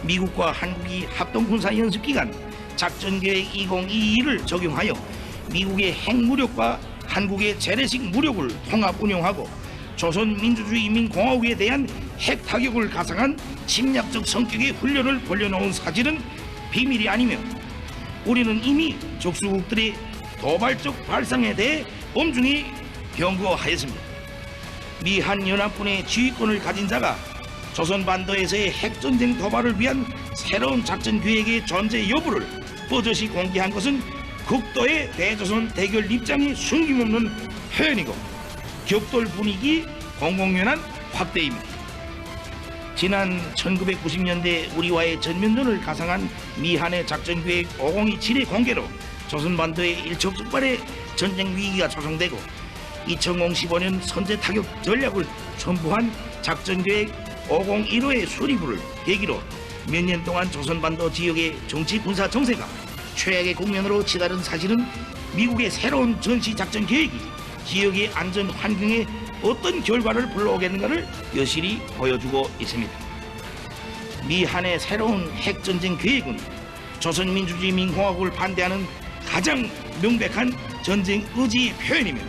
미국과 한국이 합동 군사 연습 기간 작전 계획 2022를 적용하여 미국의 핵무력과 한국의 재래식 무력을 통합 운용하고 조선민주주의인민공화국에 대한 핵 타격을 가상한 침략적 성격의 훈련을 벌여놓은 사실은 비밀이 아니며 우리는 이미 적수국들의 도발적 발상에 대해 엄중히 경고하였습니다. 미한 연합군의 지휘권을 가진 자가 조선반도에서의 핵전쟁 도발을 위한 새로운 작전 계획의 존재 여부를 버젓이 공개한 것은 극도의 대조선 대결 입장이 숨김없는 표현이고 격돌 분위기 공공연한 확대입니다. 지난 1990년대 우리와의 전면전을 가상한 미한의 작전계획 5027의 공개로 조선반도의 일촉즉발의 전쟁 위기가 조성되고 2015년 선제 타격 전략을 첨부한 작전계획 5015의 수립을 계기로 몇 년 동안 조선반도 지역의 정치 군사 정세가 최악의 국면으로 치달은 사실은 미국의 새로운 전시작전 계획이 지역의 안전 환경에 어떤 결과를 불러오겠는가를 여실히 보여주고 있습니다. 미한의 새로운 핵전쟁 계획은 조선민주주의인민공화국을 반대하는 가장 명백한 전쟁 의지의 표현이며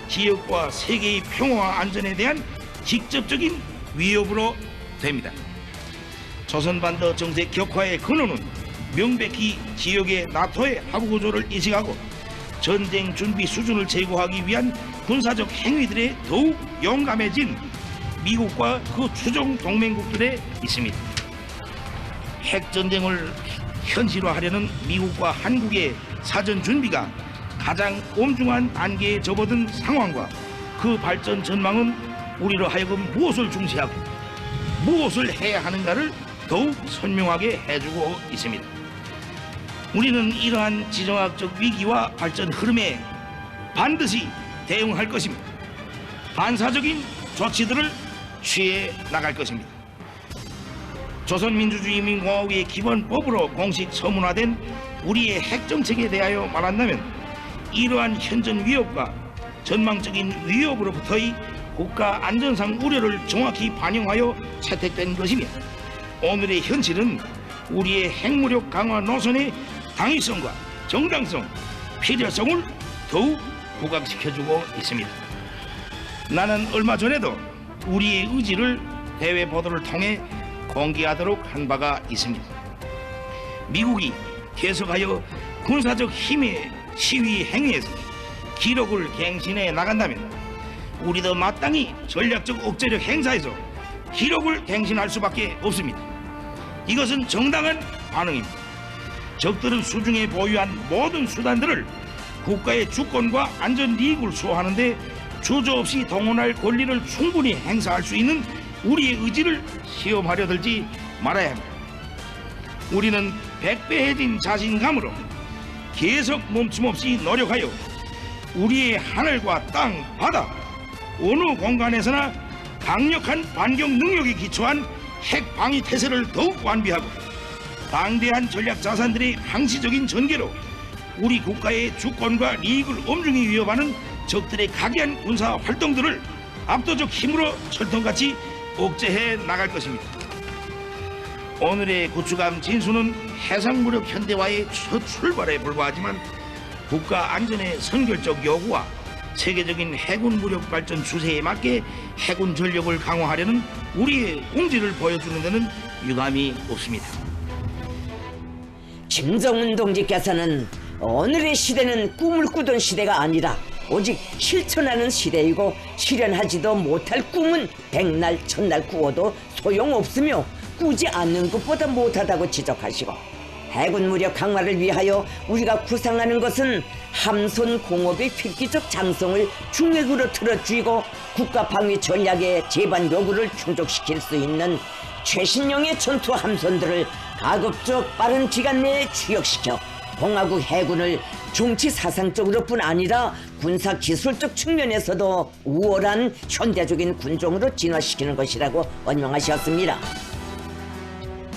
지역과 세계의 평화와 안전에 대한 직접적인 위협으로 됩니다. 조선반도 정세 격화의 근원은 명백히 지역의 나토의 하부구조를 인식하고 전쟁 준비 수준을 제고하기 위한 군사적 행위들에 더욱 용감해진 미국과 그 추종 동맹국들에 있습니다. 핵전쟁을 현실화하려는 미국과 한국의 사전 준비가 가장 엄중한 단계에 접어든 상황과 그 발전 전망은 우리로 하여금 무엇을 중시하고 무엇을 해야 하는가를 더욱 선명하게 해주고 있습니다. 우리는 이러한 지정학적 위기와 발전 흐름에 반드시 대응할 것입니다. 반사적인 조치들을 취해 나갈 것입니다. 조선민주주의인민공화국의 기본법으로 공식 서문화된 우리의 핵정책에 대하여 말한다면 이러한 현전 위협과 전망적인 위협으로부터의 국가 안전상 우려를 정확히 반영하여 채택된 것이며 오늘의 현실은 우리의 핵무력 강화 노선의 당위성과 정당성, 필요성을 더욱 부각시켜주고 있습니다. 나는 얼마 전에도 우리의 의지를 대외 보도를 통해 공개하도록 한 바가 있습니다. 미국이 계속하여 군사적 힘의 시위 행위에서 기록을 갱신해 나간다면 우리도 마땅히 전략적 억제력 행사에서 기록을 갱신할 수밖에 없습니다. 이것은 정당한 반응입니다. 적들은 수중에 보유한 모든 수단들을 국가의 주권과 안전 이익을 수호하는데 주저없이 동원할 권리를 충분히 행사할 수 있는 우리의 의지를 시험하려 들지 말아야 합니다. 우리는 백배해진 자신감으로 계속 멈춤없이 노력하여 우리의 하늘과 땅, 바다, 어느 공간에서나 강력한 반격 능력에 기초한 핵 방위 태세를 더욱 완비하고 방대한 전략 자산들의 항시적인 전개로 우리 국가의 주권과 이익을 엄중히 위협하는 적들의 각이한 군사 활동들을 압도적 힘으로 철통같이 억제해 나갈 것입니다. 오늘의 구축함 진수는 해상무력 현대화의 첫 출발에 불과하지만 국가 안전의 선결적 요구와 세계적인 해군 무력 발전 추세에 맞게 해군 전력을 강화하려는 우리의 공지를 보여주는 데는 유감이 없습니다. 김정은 동지께서는 오늘의 시대는 꿈을 꾸던 시대가 아니라 오직 실천하는 시대이고 실현하지도 못할 꿈은 백날 천날 꾸어도 소용없으며 꾸지 않는 것보다 못하다고 지적하시고 해군 무력 강화를 위하여 우리가 구상하는 것은 함선 공업의 획기적 장성을 중획으로 틀어쥐고 국가 방위 전략의 제반 요구를 충족시킬 수 있는 최신형의 전투 함선들을 가급적 빠른 기간 내에 취역시켜 공화국 해군을 정치 사상적으로뿐 아니라 군사 기술적 측면에서도 우월한 현대적인 군종으로 진화시키는 것이라고 언명하셨습니다.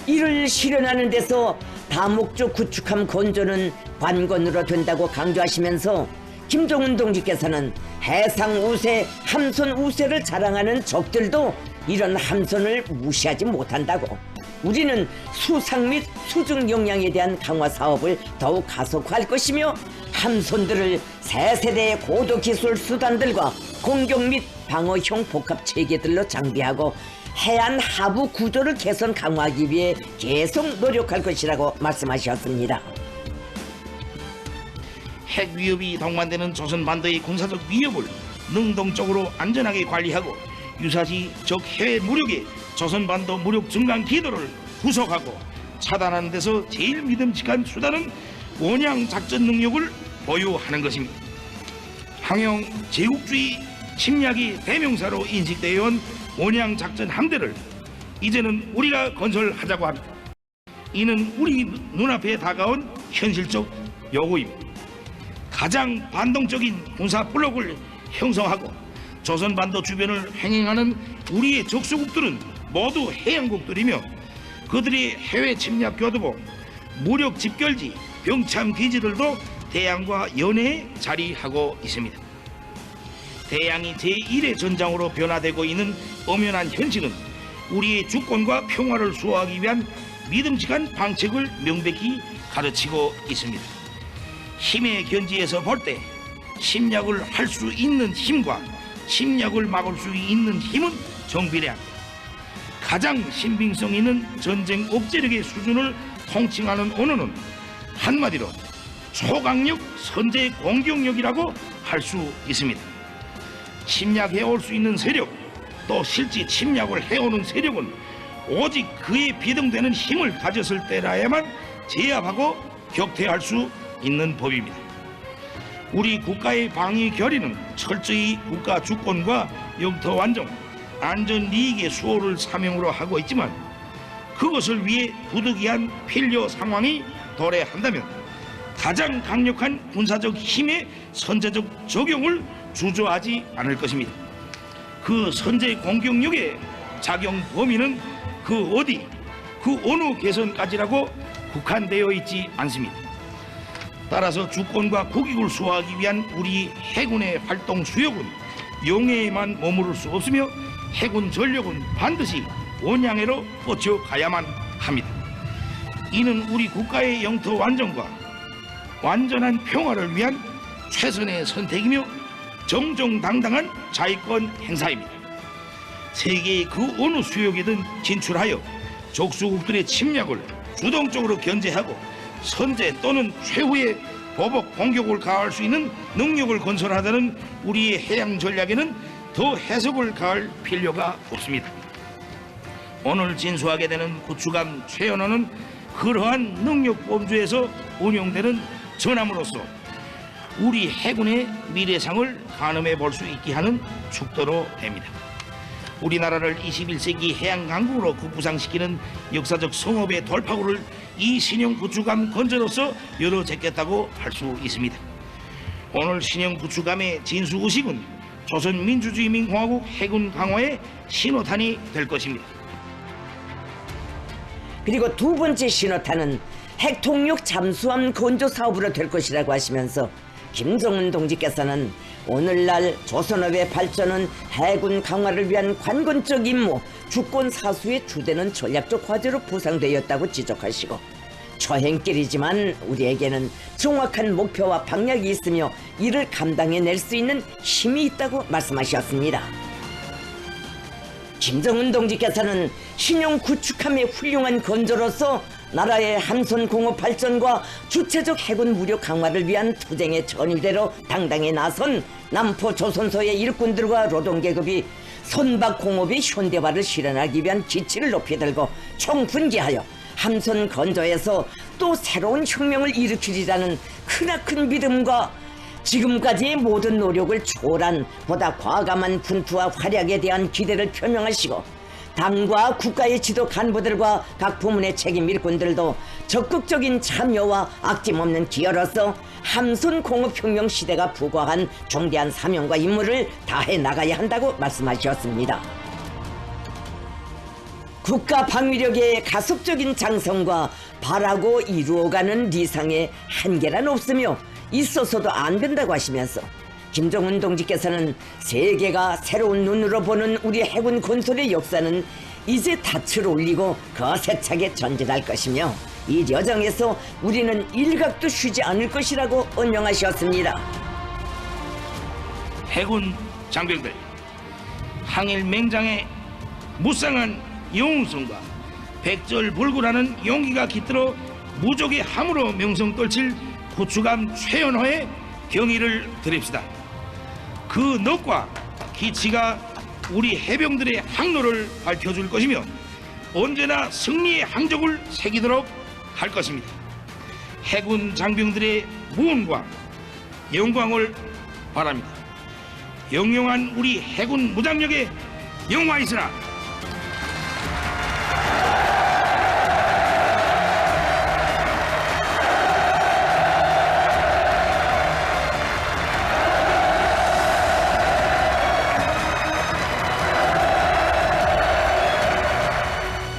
이를 실현하는 데서 다목적 구축함 건조는 관건으로 된다고 강조하시면서 김정은 동지께서는 해상 우세, 함선 우세를 자랑하는 적들도 이런 함선을 무시하지 못한다고 우리는 수상 및 수중 역량에 대한 강화 사업을 더욱 가속화할 것이며 함선들을 새 세대의 고도 기술 수단들과 공격 및 방어형 복합 체계들로 장비하고 해안 하부 구조를 개선 강화하기 위해 계속 노력할 것이라고 말씀하셨습니다. 핵 위협이 동반되는 조선반도의 군사적 위협을 능동적으로 안전하게 관리하고 유사시 적 해외 무력의 조선반도 무력 증강 기도를 구속하고 차단하는 데서 제일 믿음직한 수단은 원양 작전 능력을 보유하는 것입니다. 항영 제국주의 침략이 대명사로 인식되어 온 원양 작전 함대를 이제는 우리가 건설하자고 합니다. 이는 우리 눈앞에 다가온 현실적 요구입니다. 가장 반동적인 군사 블록을 형성하고 조선반도 주변을 행행하는 우리의 적수국들은 모두 해양국들이며 그들의 해외 침략 교두보, 무력 집결지, 병참 기지들도 대양과 연해에 자리하고 있습니다. 대양이 제1의 전장으로 변화되고 있는 엄연한 현실은 우리의 주권과 평화를 수호하기 위한 믿음직한 방책을 명백히 가르치고 있습니다. 힘의 견지에서 볼 때 침략을 할 수 있는 힘과 침략을 막을 수 있는 힘은 정비례합니다. 가장 신빙성 있는 전쟁 억제력의 수준을 통칭하는 언어는 한마디로 초강력 선제 공격력이라고 할 수 있습니다. 침략해올 수 있는 세력, 또 실제 침략을 해오는 세력은 오직 그에 비등되는 힘을 가졌을 때라야만 제압하고 격퇴할 수 있는 법입니다. 우리 국가의 방위 결의는 철저히 국가 주권과 영토 완종, 안전 이익의 수호를 사명으로 하고 있지만 그것을 위해 부득이한 필요 상황이 도래한다면 가장 강력한 군사적 힘의 선제적 적용을 주저하지 않을 것입니다. 그 선제 공격력의 작용 범위는 그 어디, 그 어느 개선까지라고 국한되어 있지 않습니다. 따라서 주권과 국익을 수호하기 위한 우리 해군의 활동 수역은 용해에만 머무를 수 없으며 해군 전력은 반드시 원양해로 뻗쳐가야만 합니다. 이는 우리 국가의 영토 완전과 완전한 평화를 위한 최선의 선택이며 정정당당한 자위권 행사입니다. 세계의 그 어느 수역이든 진출하여 적수국들의 침략을 주동적으로 견제하고 선제 또는 최후의 보복 공격을 가할 수 있는 능력을 건설하자는 우리의 해양 전략에는 더 해석을 가할 필요가 없습니다. 오늘 진수하게 되는 구축함 최연호는 그러한 능력 범주에서 운용되는 전함으로써 우리 해군의 미래상을 가늠해 볼 수 있게 하는 축도로 됩니다. 우리나라를 21세기 해양강국으로 급부상시키는 역사적 성업의 돌파구를 이 신형 구축함 건조로서 열어제꼈다고 할 수 있습니다. 오늘 신형 구축함의 진수의식은 조선민주주의민공화국 해군 강화의 신호탄이 될 것입니다. 그리고 두 번째 신호탄은 핵통역 잠수함 건조 사업으로 될 것이라고 하시면서 김정은 동지께서는 오늘날 조선업의 발전은 해군 강화를 위한 관건적 임무, 주권 사수에 주되는 전략적 과제로 부상되었다고 지적하시고 초행길이지만 우리에게는 정확한 목표와 방향이 있으며 이를 감당해낼 수 있는 힘이 있다고 말씀하셨습니다. 김정은 동지께서는 신형 구축함의 훌륭한 건조로서 나라의 함선 공업 발전과 주체적 해군 무력 강화를 위한 투쟁의 전일대로 당당히 나선 남포 조선소의 일꾼들과 노동계급이 선박 공업의 현대화를 실현하기 위한 기치를 높이 들고 총분기하여 함선 건조에서 또 새로운 혁명을 일으키리라는 크나큰 믿음과 지금까지의 모든 노력을 초월한 보다 과감한 분투와 활약에 대한 기대를 표명하시고 당과 국가의 지도 간부들과 각 부문의 책임 일꾼들도 적극적인 참여와 아낌없는 기여로서 함선 공업혁명 시대가 부과한 중대한 사명과 임무를 다해 나가야 한다고 말씀하셨습니다. 국가 방위력의 가속적인 장성과 바라고 이루어가는 리상의 한계란 없으며 있어서도 안 된다고 하시면서 김정은 동지께서는 세계가 새로운 눈으로 보는 우리 해군 건설의 역사는 이제 닻을 올리고 거세차게 전진할 것이며 이 여정에서 우리는 일각도 쉬지 않을 것이라고 언명하셨습니다. 해군 장병들, 항일 맹장의 무쌍한 영웅성과 백절불구라는 용기가 깃들어 무적의 함으로 명성 떨칠 구축함 최연호의 경의를 드립시다. 그 넋과 기치가 우리 해병들의 항로를 밝혀줄 것이며 언제나 승리의 항적을 새기도록 할 것입니다. 해군 장병들의 무언과 영광을 바랍니다. 영영한 우리 해군 무장력에 영화있으라.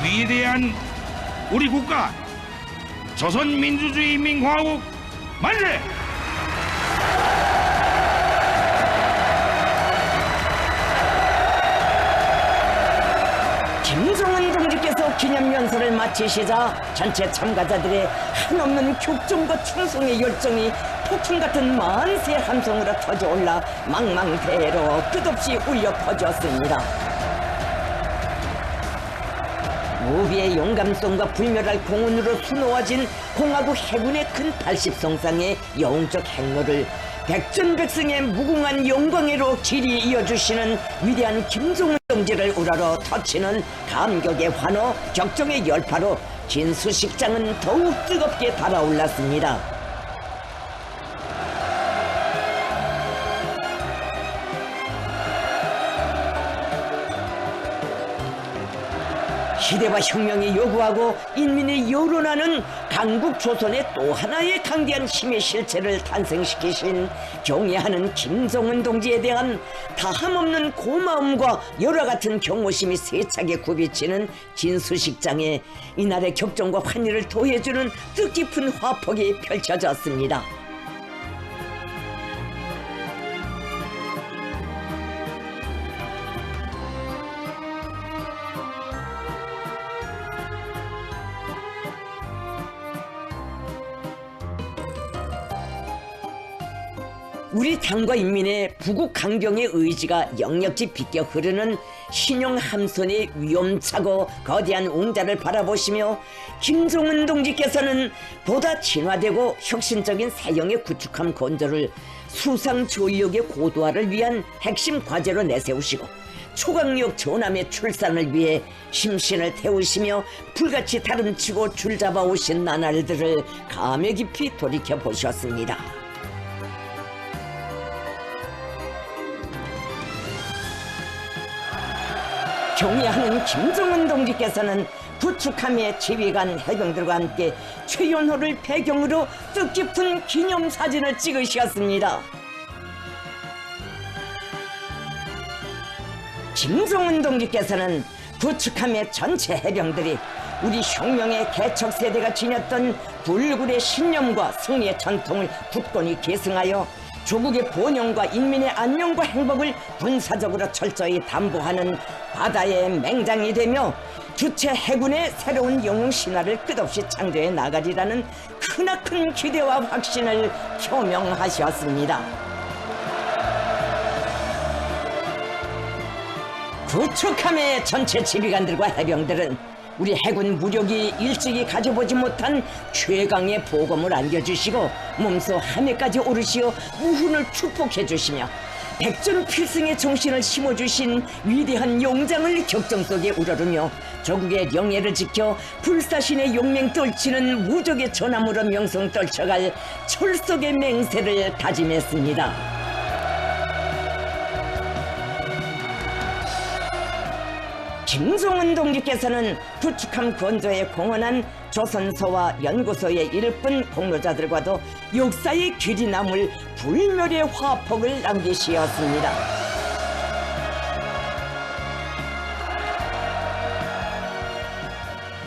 위대한 우리 국가 조선민주주의인민공화국 만세! 김정은 동지께서 기념연설을 마치시자 전체 참가자들의 한없는 격정과 충성의 열정이 폭풍 같은 만세 함성으로 터져올라 망망대해로 끝없이 울려 퍼졌습니다. 무비의 용감성과 불멸할 공훈으로 수놓아진 공화국 해군의 큰 80성상의 영웅적 행로를 백전백승의 무궁한 영광으로 길이 이어주시는 위대한 김정은 동지를 우러러 터치는 감격의 환호, 격정의 열파로 진수식장은 더욱 뜨겁게 달아올랐습니다. 시대와 혁명이 요구하고 인민이 여론하는 강국 조선의 또 하나의 강대한 힘의 실체를 탄생시키신 경애하는 김정은 동지에 대한 다함없는 고마움과 열화 같은 경호심이 세차게 굽이치는 진수식장에 이날의 격정과 환희를 더해주는 뜻깊은 화폭이 펼쳐졌습니다. 우리 당과 인민의 부국 강경의 의지가 역력지 비껴 흐르는 신용 함선의 위험차고 거대한 웅자를 바라보시며 김정은 동지께서는 보다 진화되고 혁신적인 사형의 구축함 건조를 수상 조력의 고도화를 위한 핵심 과제로 내세우시고 초강력 전함의 출산을 위해 심신을 태우시며 불같이 다름치고 줄잡아 오신 나날들을 감회 깊이 돌이켜 보셨습니다. 경애하는 김정은 동지께서는 구축함의 지휘관 해병들과 함께 최연호를 배경으로 뜻깊은 기념사진을 찍으셨습니다. 김정은 동지께서는 구축함의 전체 해병들이 우리 혁명의 개척 세대가 지녔던 불굴의 신념과 승리의 전통을 굳건히 계승하여 조국의 번영과 인민의 안녕과 행복을 군사적으로 철저히 담보하는 바다의 맹장이 되며 주체 해군의 새로운 영웅 신화를 끝없이 창조해 나가리라는 크나큰 기대와 확신을 표명하셨습니다. 구축함의 전체 지휘관들과 해병들은 우리 해군 무력이 일찍이 가져보지 못한 최강의 보검을 안겨주시고 몸소 함에까지 오르시어 무훈을 축복해 주시며 백전필승의 정신을 심어주신 위대한 용장을 격정 속에 우러르며 조국의 영예를 지켜 불사신의 용맹 떨치는 무적의 전함으로 명성 떨쳐갈 철석의 맹세를 다짐했습니다. 김정은 동지께서는 구축함 건조에 공헌한 조선소와 연구소의 일꾼 공로자들과도 역사의 길이 남을 불멸의 화폭을 남기시었습니다.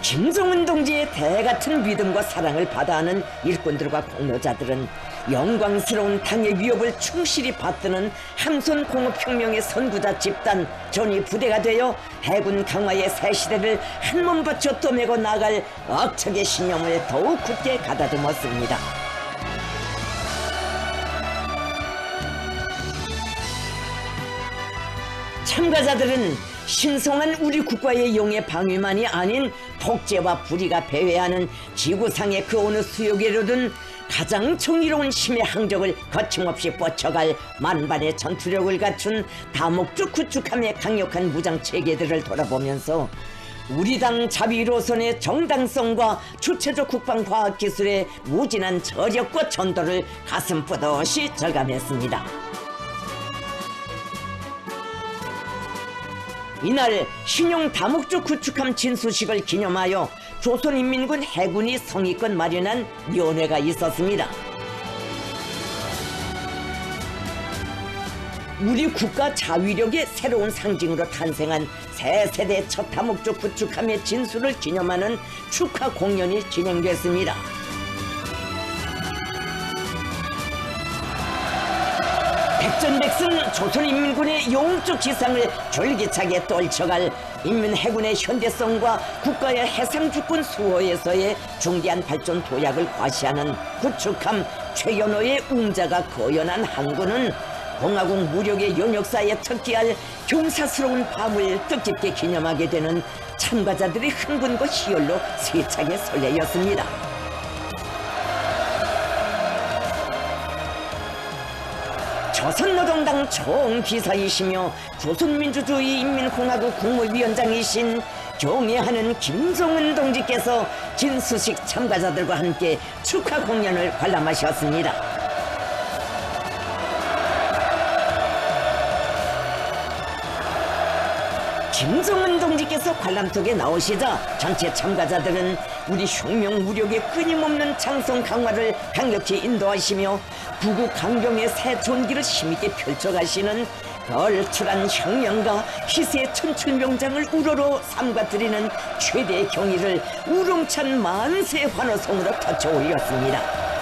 김정은 동지의 대같은 믿음과 사랑을 받아하는 일꾼들과 공로자들은 영광스러운 당의 위협을 충실히 받드는 함선공업혁명의 선구자 집단 전위 부대가 되어 해군 강화의 새 시대를 한몸 바쳐 떠매고 나갈 억척의 신념을 더욱 굳게 가다듬었습니다. 참가자들은 신성한 우리 국가의 용의 방위만이 아닌 폭제와 불의가 배회하는 지구상의 그 어느 수요계로든 가장 정의로운 힘의 항적을 거침없이 뻗쳐갈 만반의 전투력을 갖춘 다목적 구축함의 강력한 무장체계들을 돌아보면서 우리 당 자비로선의 정당성과 주체적 국방과학기술의 무진한 저력과 전도를 가슴 뿌듯이 절감했습니다. 이날 신용 다목적 구축함 진수식을 기념하여 조선인민군 해군이 성의껏 마련한 면회가 있었습니다. 우리 국가 자위력의 새로운 상징으로 탄생한 새 세대 첫 다목적 구축함의 진수를 기념하는 축하 공연이 진행됐습니다. 백전백승 조선인민군의 영웅적 지상을 졸기차게 떨쳐갈 인민해군의 현대성과 국가의 해상주권 수호에서의 중대한 발전 도약을 과시하는 구축함 최연호의 웅자가 거연한 항구는 공화국 무력의 연역사에 특기할 경사스러운 밤을 뜻깊게 기념하게 되는 참가자들의 흥분과 희열로 세차게 설레였습니다. 조선노동당 총비서이시며 조선민주주의 인민공화국 국무위원장이신 경애하는 김정은 동지께서 진수식 참가자들과 함께 축하 공연을 관람하셨습니다. 김정은 동지께서 관람석에 나오시자 전체 참가자들은 우리 혁명 무력의 끊임없는 장성 강화를 강력히 인도하시며 부국 강병의 새 존기를 힘있게 펼쳐가시는 걸출한 혁명가 희세 천출 명장을 우러러 삼가드리는 최대의 경의를 우렁찬 만세 환호성으로 터쳐 올렸습니다.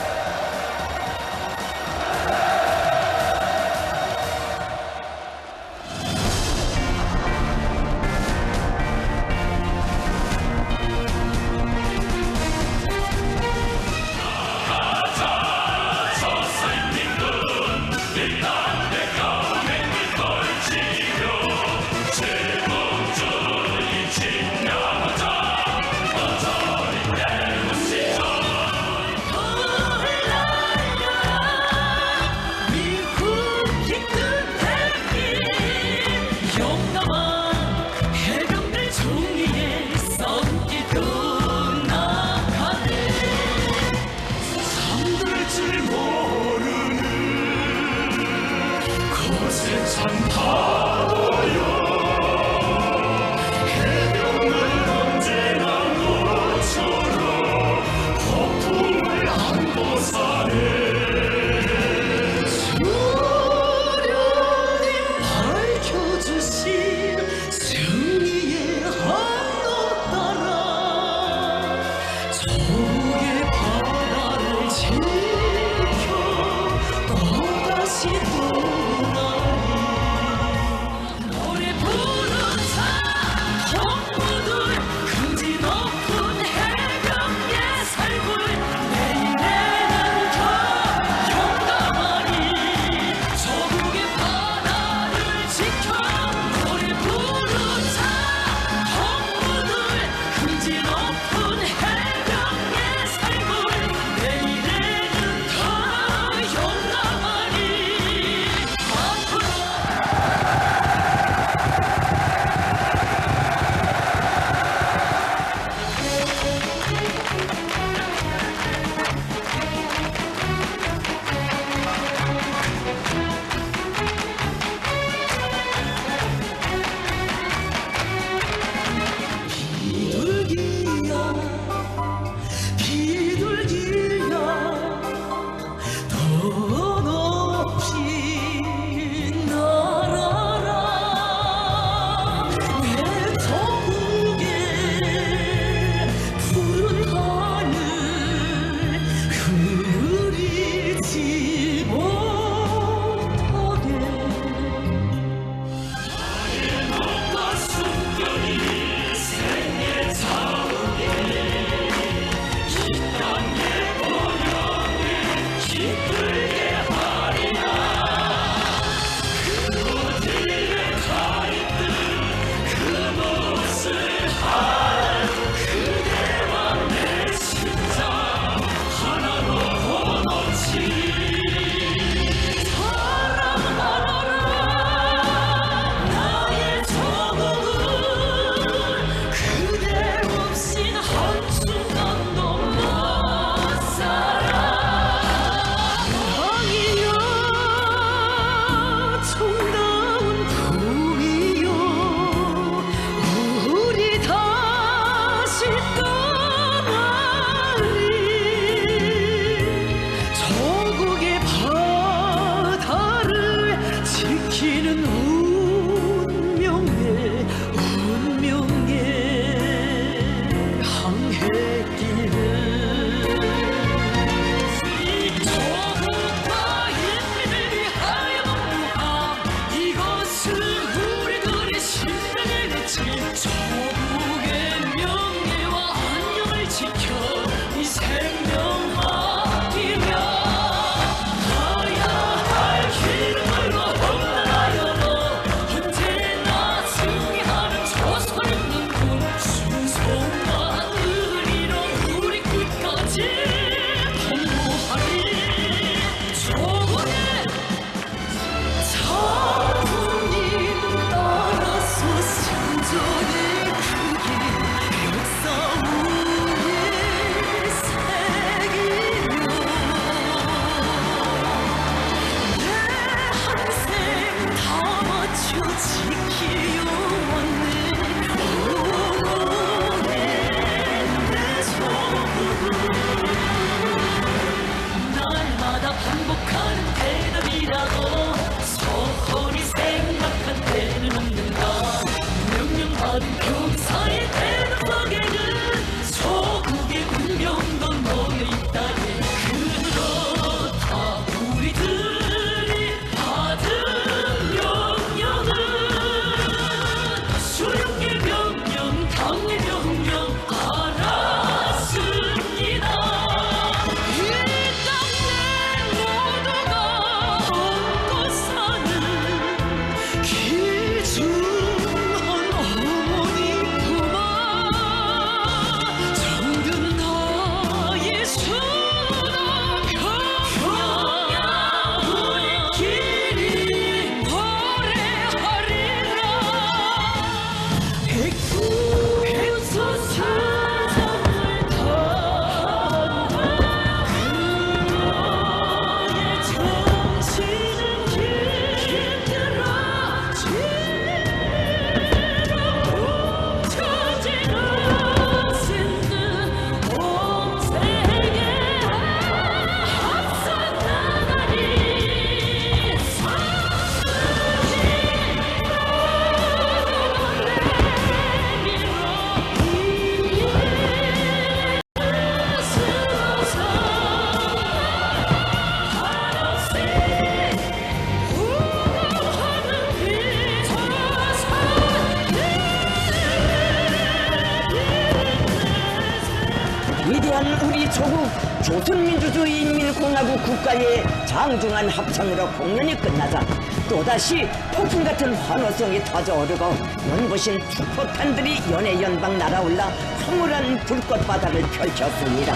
위대한 우리 조국 조선민주주의인민공화국 국가의 장중한 합창으로 공연이 끝나자 또다시 폭풍 같은 환호성이 터져오르고 연보신 투포탄들이 연해 연방 날아올라 황홀한 불꽃바다를 펼쳤습니다.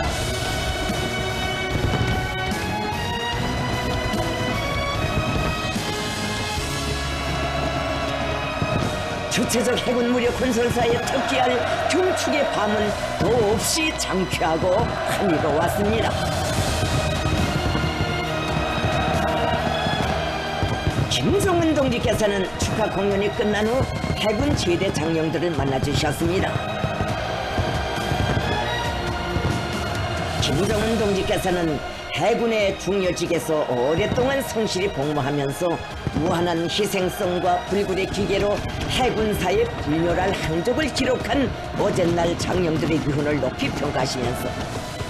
주체적 해군 무력 건설사에 특기할 경축의 밤은 더없이 장쾌하고 한이로웠습니다. 김정은 동지께서는 축하 공연이 끝난 후 해군 제대 장령들을 만나주셨습니다. 김정은 동지께서는 해군의 중요직에서 오랫동안 성실히 복무하면서 무한한 희생성과 불굴의 기계로 해군사의 불멸할 행적을 기록한 어젯날 장령들의 유훈을 높이 평가하시면서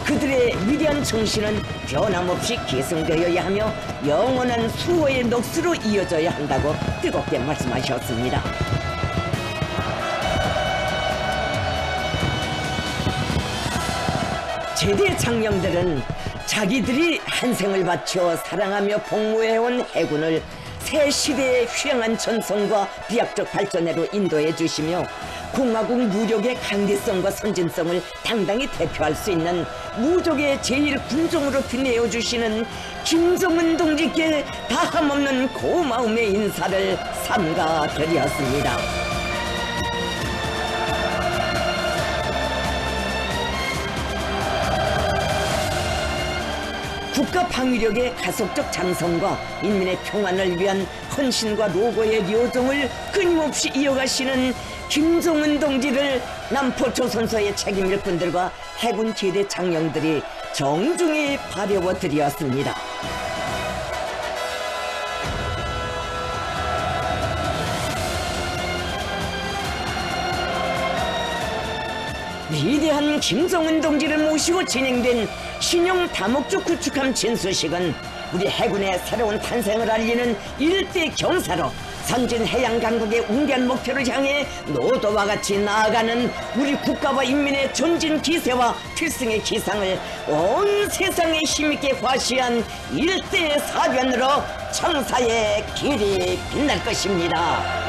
그들의 위대한 정신은 변함없이 계승되어야 하며 영원한 수호의 녹수로 이어져야 한다고 뜨겁게 말씀하셨습니다. 제대 장령들은 자기들이 한 생을 바쳐 사랑하며 복무해온 해군을 새 시대의 휘황한 전성과 비약적 발전으로 인도해 주시며 공화국 무력의 강대성과 선진성을 당당히 대표할 수 있는 무족의 제1군종으로 빛내어 주시는 김정은 동지께 다함없는 고마움의 인사를 삼가드렸습니다. 국가 방위력의 가속적 장성과 인민의 평안을 위한 헌신과 노고의 요정을 끊임없이 이어가시는 김정은 동지를 남포 조선소의 책임 일꾼들과 해군 제대 장령들이 정중히 바래워 드렸습니다. 위대한 김정은 동지를 모시고 진행된 신형 다목적 구축함 진수식은 우리 해군의 새로운 탄생을 알리는 일대 경사로 선진 해양 강국의 웅대한 목표를 향해 노도와 같이 나아가는 우리 국가와 인민의 전진 기세와 필승의 기상을 온 세상에 힘있게 과시한 일대 사변으로 청사의 길이 빛날 것입니다.